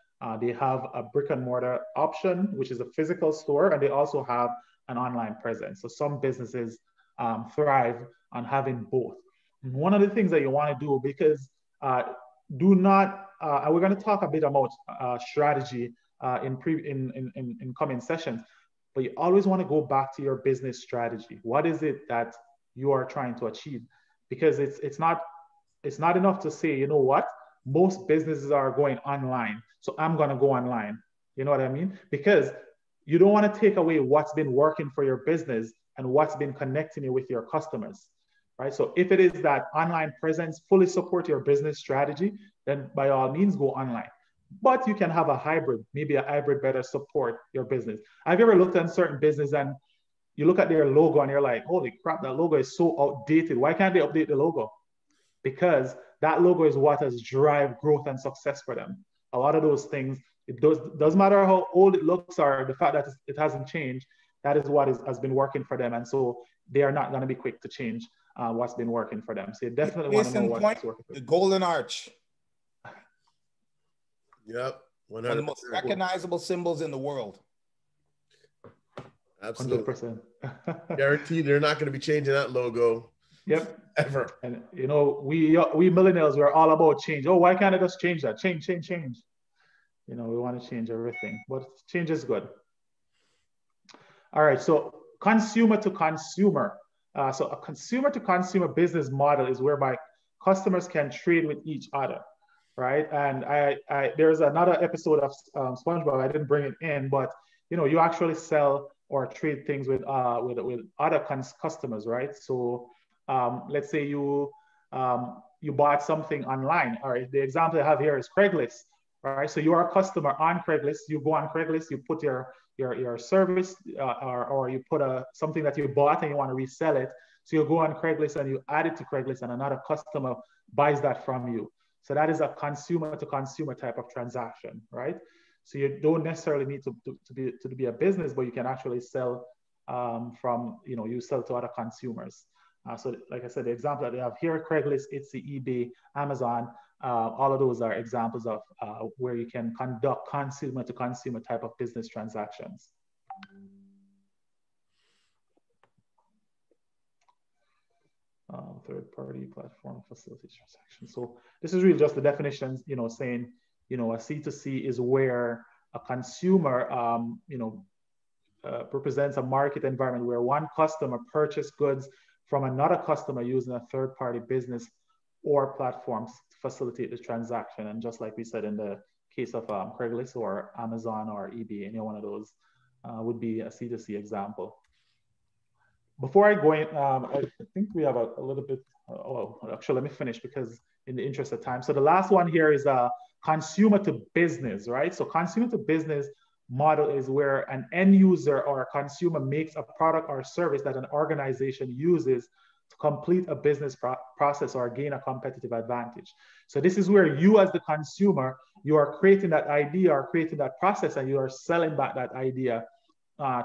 They have a brick and mortar option, which is a physical store, and they also have an online presence. So some businesses thrive on having both. And one of the things that you want to do, because do not, we're going to talk a bit about strategy in coming sessions, but you always want to go back to your business strategy. What is it that you are trying to achieve? Because it's not enough to say, you know what, most businesses are going online, so I'm going to go online. You know what I mean? Because you don't want to take away what's been working for your business and what's been connecting you with your customers, right? So if it is that online presence fully support your business strategy, then by all means go online. But you can have a hybrid, maybe a hybrid better support your business. Have you ever looked at certain business and you look at their logo and you're like, holy crap, that logo is so outdated. Why can't they update the logo? Because that logo is what has driven growth and success for them. A lot of those things, it doesn't matter how old it looks or the fact that it hasn't changed, that is what has been working for them. And so they are not going to be quick to change what's been working for them. So you definitely want to know what's working for them. The Golden Arch. Yep. 100%. One of the most recognizable symbols in the world. Absolutely. 100%. Guaranteed they're not going to be changing that logo. Yep. Ever. And you know, we millennials, we're all about change. Oh, why can't I just change that? Change. You know, we want to change everything, but change is good. All right, so consumer to consumer. So a consumer to consumer business model is whereby customers can trade with each other, right? And there's another episode of SpongeBob, I didn't bring it in, but you know, you actually sell or trade things with other customers, right? So let's say you bought something online. All right, the example I have here is Craigslist, right? So you are a customer on Craigslist. You go on Craigslist, you put your service or you put something that you bought and you want to resell it. So you go on Craigslist and you add it to Craigslist and another customer buys that from you. So that is a consumer to consumer type of transaction, right? So you don't necessarily need to be a business, but you can actually sell from, you know, you sell to other consumers. So like I said, the example that they have here, Craigslist, Etsy, eBay, Amazon, all of those are examples of where you can conduct consumer to consumer type of business transactions. Third-party platform facilitates transactions. So this is really just the definitions, you know, saying, you know, a C2C is where a consumer, you know, represents a market environment where one customer purchases goods from another customer using a third-party business or platforms to facilitate the transaction. And just like we said in the case of Craigslist or Amazon or eBay, any one of those would be a C2C example. Before I go in, I think we have a little bit, actually, let me finish because in the interest of time. So the last one here is consumer to business, right? So consumer to business model is where an end user or a consumer makes a product or service that an organization uses complete a business process or gain a competitive advantage. So this is where you as the consumer, you are creating that idea or creating that process, and you are selling back that idea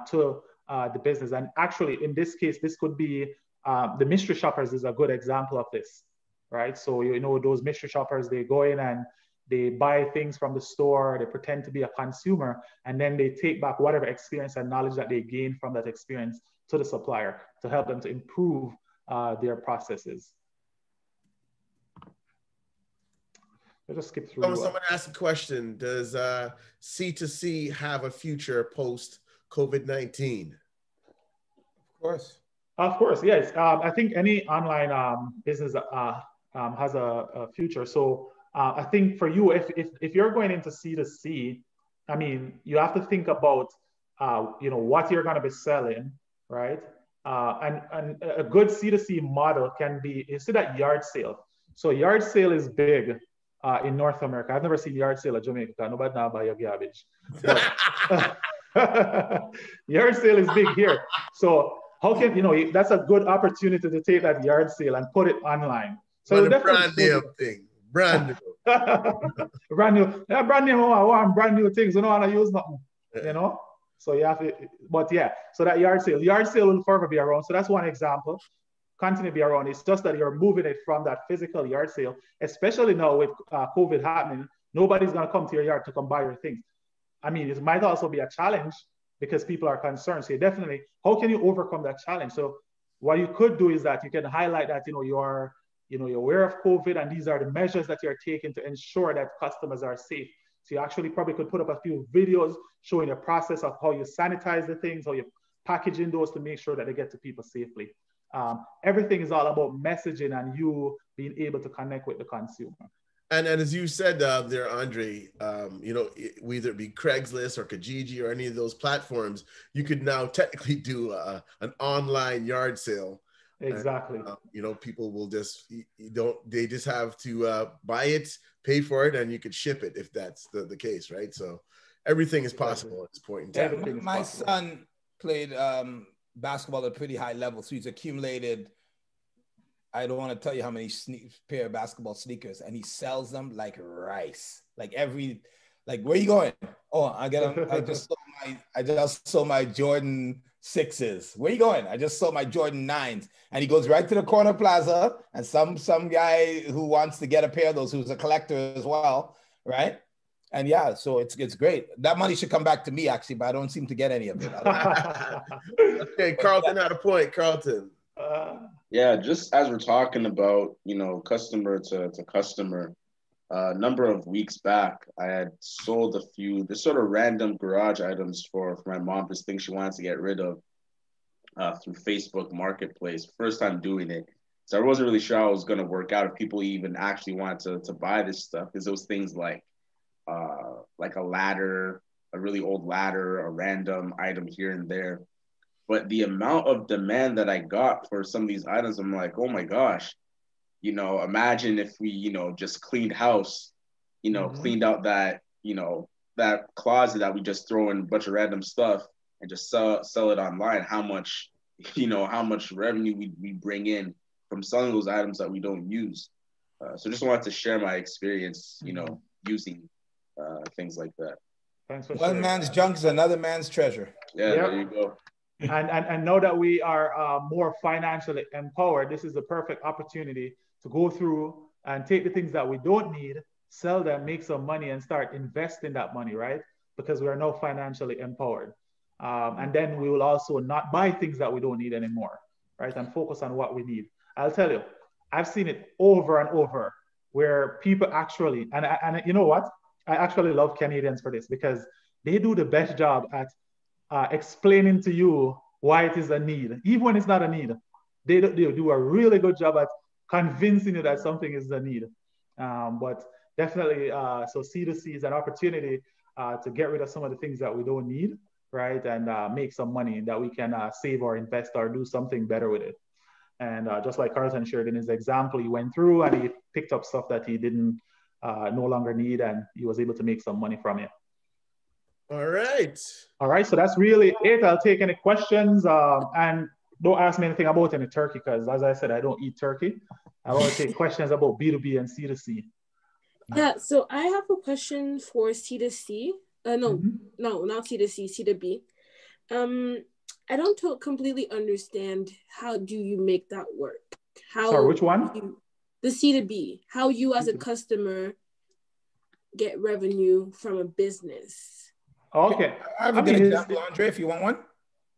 to the business. And actually, in this case, this could be the mystery shoppers is a good example of this, right? So, you know, those mystery shoppers, they go in and they buy things from the store, they pretend to be a consumer, and then they take back whatever experience and knowledge that they gain from that experience to the supplier to help them to improve their processes. I'll just skip through. Someone asked a question. Does C2C have a future post COVID-19? Of course, yes. I think any online business has a future. So I think for you, if you're going into C2C, I mean, you have to think about you know, what you're going to be selling, right? And a good C2C model can be, you see that yard sale. So yard sale is big in North America. I've never seen yard sale at Jamaica. Nobody now buy your garbage. Yard sale is big here. So how can, you know, that's a good opportunity to take that yard sale and put it online. So a brand new thing. Brand new. Brand new. Yeah, brand new. I want brand new things. You don't want to use nothing. You know? So you have to, but yeah, so that yard sale will forever be around. So that's one example. Continue to be around. It's just that you're moving it from that physical yard sale, especially now with COVID happening. Nobody's going to come to your yard to come buy your things. I mean, it might also be a challenge because people are concerned. So definitely, how can you overcome that challenge? So what you could do is that you can highlight that, you know, you're aware of COVID, and these are the measures that you're taking to ensure that customers are safe. So you actually probably could put up a few videos showing the process of how you sanitize the things, how you're packaging those to make sure that they get to people safely. Everything is all about messaging and you being able to connect with the consumer. And as you said there, Andre, you know, whether it be Craigslist or Kijiji or any of those platforms, you could now technically do an online yard sale. Exactly. And, you know, people will just, they just have to buy it, pay for it, and you could ship it if that's the case, right? So everything is possible at this point in time. My son played basketball at a pretty high level, so he's accumulated, I don't want to tell you how many pair of basketball sneakers, and he sells them like rice. Like where you going? Oh, I just sold my Jordan 6s. Where you going? I just sold my Jordan 9s. And he goes right to the corner plaza, and some guy who wants to get a pair of those, who's a collector as well, right? And yeah, so it's great. That money should come back to me, actually, but I don't seem to get any of it. Okay, Carlton had a point. Carlton. Yeah, just as we're talking about, you know, customer to customer, a number of weeks back, I had sold a few, the sort of random garage items for my mom, just things she wanted to get rid of through Facebook Marketplace. First time doing it. So I wasn't really sure how it was going to work out, if people even actually wanted to buy this stuff, because those things like a ladder, a really old ladder, a random item here and there. But the amount of demand that I got for some of these items, I'm like, oh my gosh, you know, imagine if we, you know, just cleaned house, you know, cleaned out that, you know, that closet that we just throw in a bunch of random stuff and just sell it online, how much, you know, how much revenue we bring in from selling those items that we don't use. So just wanted to share my experience, you know, using things like that. Thanks for One man's junk is another man's treasure. Yeah, there you go. And now that we are more financially empowered, this is the perfect opportunity to go through and take the things that we don't need, sell them, make some money, and start investing that money, right? Because we are now financially empowered. And then we will also not buy things that we don't need anymore, right? And focus on what we need. I'll tell you, I've seen it over and over where people actually, and you know what? I actually love Canadians for this, because they do the best job at explaining to you why it is a need, even when it's not a need. They do a really good job at convincing you that something is a need. But definitely, so C2C is an opportunity to get rid of some of the things that we don't need, right? And make some money that we can save or invest or do something better with it. And just like Carlton shared in his example, he went through and he picked up stuff that he didn't no longer need, and he was able to make some money from it. All right. All right, so that's really it. I'll take any questions. And don't ask me anything about any turkey, because as I said, I don't eat turkey. I want to take questions about B2B and C2C. Yeah, so I have a question for C2C. No, not C2C, C2B. I don't completely understand, how do you make that work? Sorry, which one? The C2B. How you as a customer get revenue from a business. Okay. I have a good example, Andre, if you want one.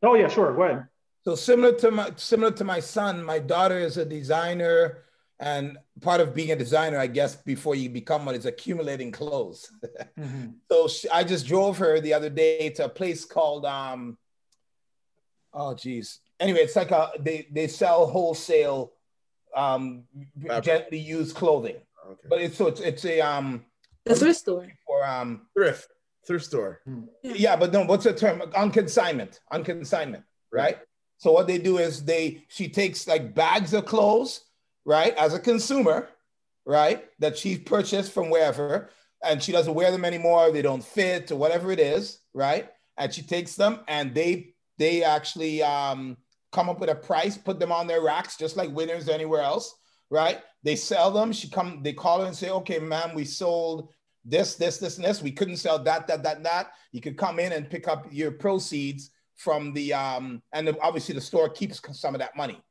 Oh yeah, sure, go ahead. So similar to my son, my daughter is a designer, and part of being a designer, I guess, before you become one, is accumulating clothes. So I just drove her the other day to a place called oh geez. Anyway, it's like they sell wholesale gently used clothing. Okay. But it's a thrift store. Or thrift store. Yeah, but no, what's the term? On consignment, right? So what they do is she takes like bags of clothes, right, as a consumer, right, that she's purchased from wherever, and she doesn't wear them anymore, they don't fit or whatever it is, right? And she takes them and they actually come up with a price, put them on their racks, just like Winners anywhere else, right? They sell them. They call her and say, okay, ma'am, we sold this, and this. We couldn't sell that. You could come in and pick up your proceeds from the, obviously the store keeps some of that money,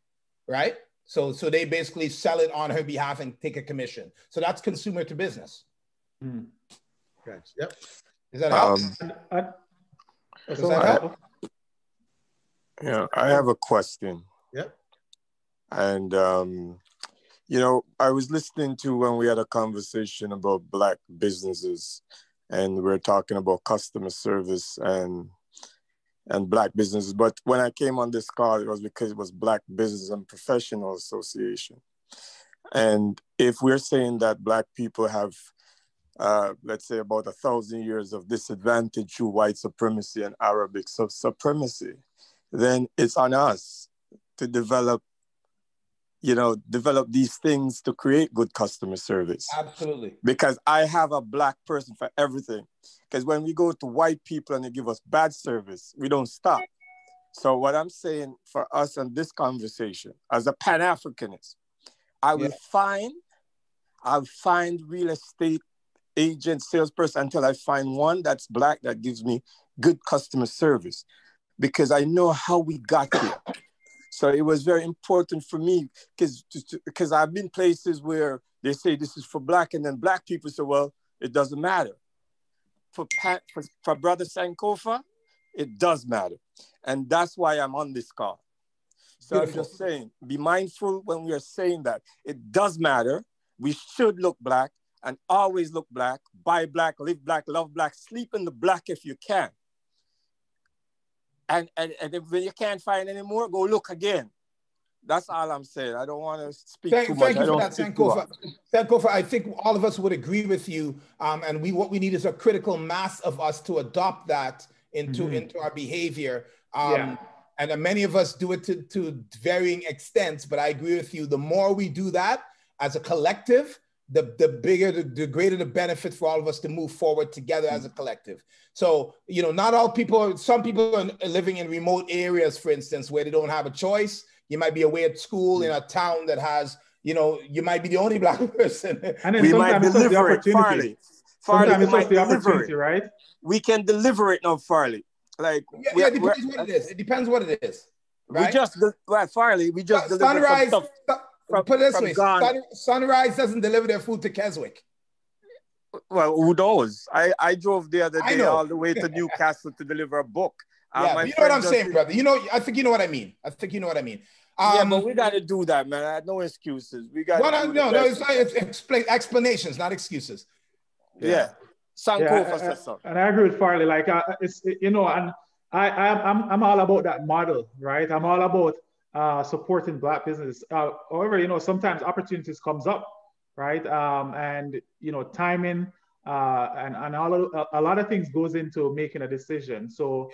right? So they basically sell it on her behalf and take a commission. So that's consumer to business. Gotcha. Yep. Does that help? Does that help? Yeah, I have a question. Yep. And, I was listening to when we had a conversation about Black businesses, and we're talking about customer service and Black businesses. But when I came on this call, it was because it was Black Business and Professional Association. And if we're saying that Black people have, let's say, about 1,000 years of disadvantage through white supremacy and Arabic supremacy, then it's on us to develop these things to create good customer service. Absolutely. Because I have a Black person for everything. Because when we go to white people and they give us bad service, we don't stop. So what I'm saying for us in this conversation, as a Pan-Africanist, I'll find real estate agent, salesperson, until I find one that's Black that gives me good customer service, because I know how we got here. So it was very important for me because I've been places where they say this is for Black, and then Black people say, well, it doesn't matter. For Brother Sankofa, it does matter. And that's why I'm on this call. So Beautiful. I'm just saying, be mindful when we are saying that. It does matter. We should look Black and always look Black, buy Black, live Black, love Black, sleep in the Black if you can. And if you can't find any more, go look again. That's all I'm saying. I don't want to speak too much. Thank you for that, Sankofa. Sankofa, I think all of us would agree with you. And what we need is a critical mass of us to adopt that into our behavior. And many of us do it to varying extents, but I agree with you. The more we do that as a collective, the greater the benefit for all of us to move forward together as a collective. So, not all people, some people are living in remote areas, for instance, where they don't have a choice. You might be away at school in a town that has, you might be the only Black person. And then sometimes it's just the opportunity. Sometimes it's just the opportunity, right? We can deliver it now, Farley. Like, it depends what it is. It depends what it is. Right? Farley, we just deliver Sunrise, some stuff. Put it this way, Sunrise doesn't deliver their food to Keswick. Well, who knows? I drove the other day all the way to Newcastle to deliver a book. Yeah, you know what I'm saying, brother. I think you know what I mean. Yeah, but we got to do that, man. I had no excuses. We got it's explanations, not excuses. Yeah. Sankofa says so. And I agree with Farley. Like, and I'm all about that model, right? I'm all about supporting Black business. However, sometimes opportunities comes up, right? And timing and a lot of things goes into making a decision. So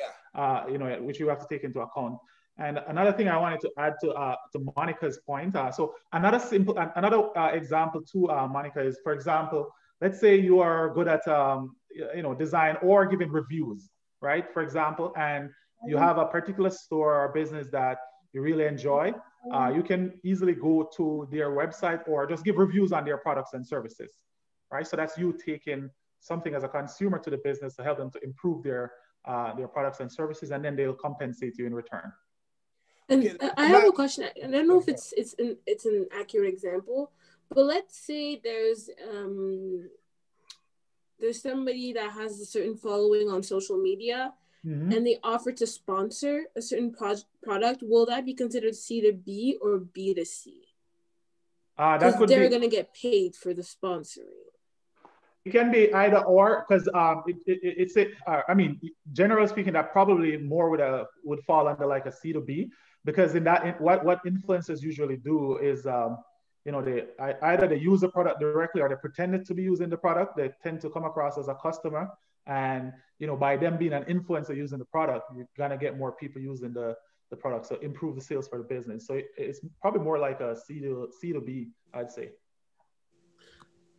which you have to take into account. And another thing I wanted to add to Monica's point. So another example too, Monica, is, for example, let's say you are good at design or giving reviews, right? For example, and you have a particular store or business that you really enjoy, you can easily go to their website or just give reviews on their products and services, right? So that's you taking something as a consumer to the business to help them to improve their products and services, and then they'll compensate you in return. And I have a question. I don't know if it's an accurate example, but let's say there's somebody that has a certain following on social media, and they offer to sponsor a certain product. Will that be considered C2B or B2C? Because they're going to get paid for the sponsoring. It can be either or, because I mean, generally speaking, that probably more would fall under like a C2B, because what influencers usually do is, you know, they either use the product directly or they pretended to be using the product. They tend to come across as a customer, and you know, by them being an influencer using the product, you're gonna get more people using the product, so improve the sales for the business. So it's probably more like a C2B, I'd say.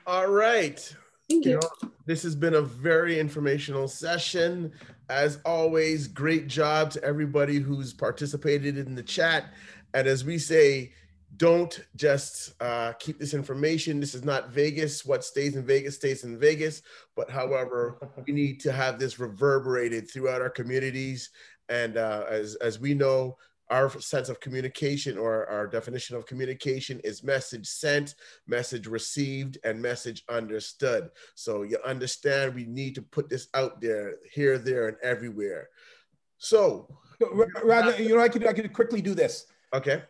All right. You know, this has been a very informational session. As always, great job to everybody who's participated in the chat. And as we say, don't just keep this information. This is not Vegas. What stays in Vegas stays in Vegas. But however, we need to have this reverberated throughout our communities. And as we know, our sense of communication, or our definition of communication, is message sent, message received, and message understood. So you understand, we need to put this out there, here, there, and everywhere. So, Rod, you know, I could quickly do this. Okay.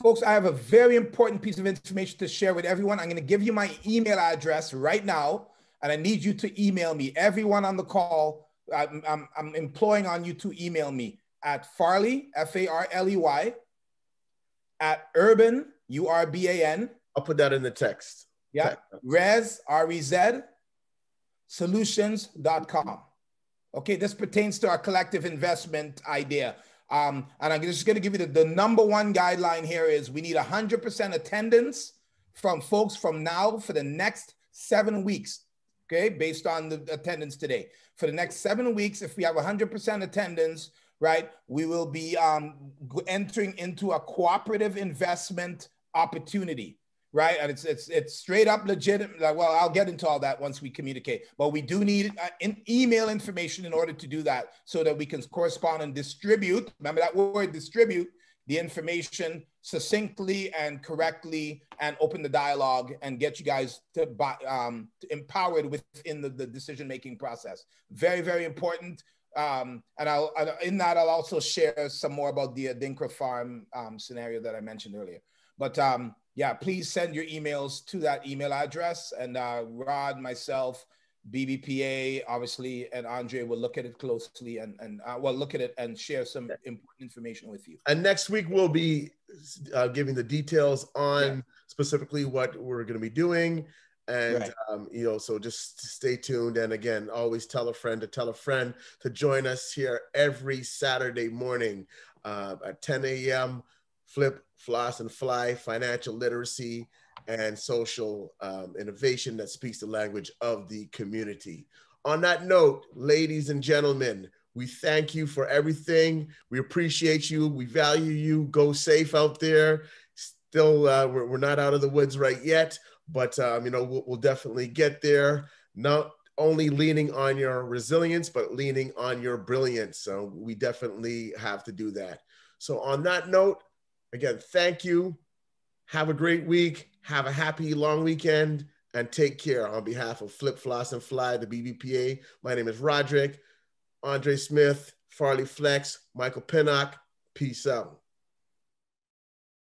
Folks, I have a very important piece of information to share with everyone. I'm going to give you my email address right now, and I need you to email me. Everyone on the call, I'm imploring on you to email me at Farley, F-A-R-L-E-Y, at Urban, U-R-B-A-N. I'll put that in the text. Yeah, Rez, R-E-Z, solutions.com. Okay, this pertains to our collective investment idea. And I'm just going to give you the number one guideline here is we need 100% attendance from folks from now for the next 7 weeks, okay, based on the attendance today. For the next 7 weeks, if we have 100% attendance, right, we will be entering into a cooperative investment opportunity, right? And it's straight up legitimate. Well, I'll get into all that once we communicate, but we do need email information in order to do that, so that we can correspond and distribute, remember that word, distribute the information succinctly and correctly, and open the dialogue and get you guys to empowered within the decision-making process. Very, very important. And I'll also share some more about the Adinkra farm scenario that I mentioned earlier. But yeah, please send your emails to that email address, and Rod, myself, BBPA, obviously, and Andre will look at it closely and well, look at it and share some important information with you. And next week we'll be giving the details on specifically what we're going to be doing. And, you know, so just stay tuned. And again, always tell a friend to join us here every Saturday morning at 10 a.m. Flip, Floss, and Fly, financial literacy and social innovation that speaks the language of the community. On that note, ladies and gentlemen, we thank you for everything. We appreciate you. We value you. Go safe out there. Still, we're not out of the woods right yet. But, you know, we'll definitely get there, not only leaning on your resilience, but leaning on your brilliance. So we definitely have to do that. So on that note, again, thank you. Have a great week. Have a happy long weekend, and take care. On behalf of Flip, Floss, and Fly, the BBPA, my name is Roderick, Andre Smith, Farley Flex, Michael Pinnock. Peace out.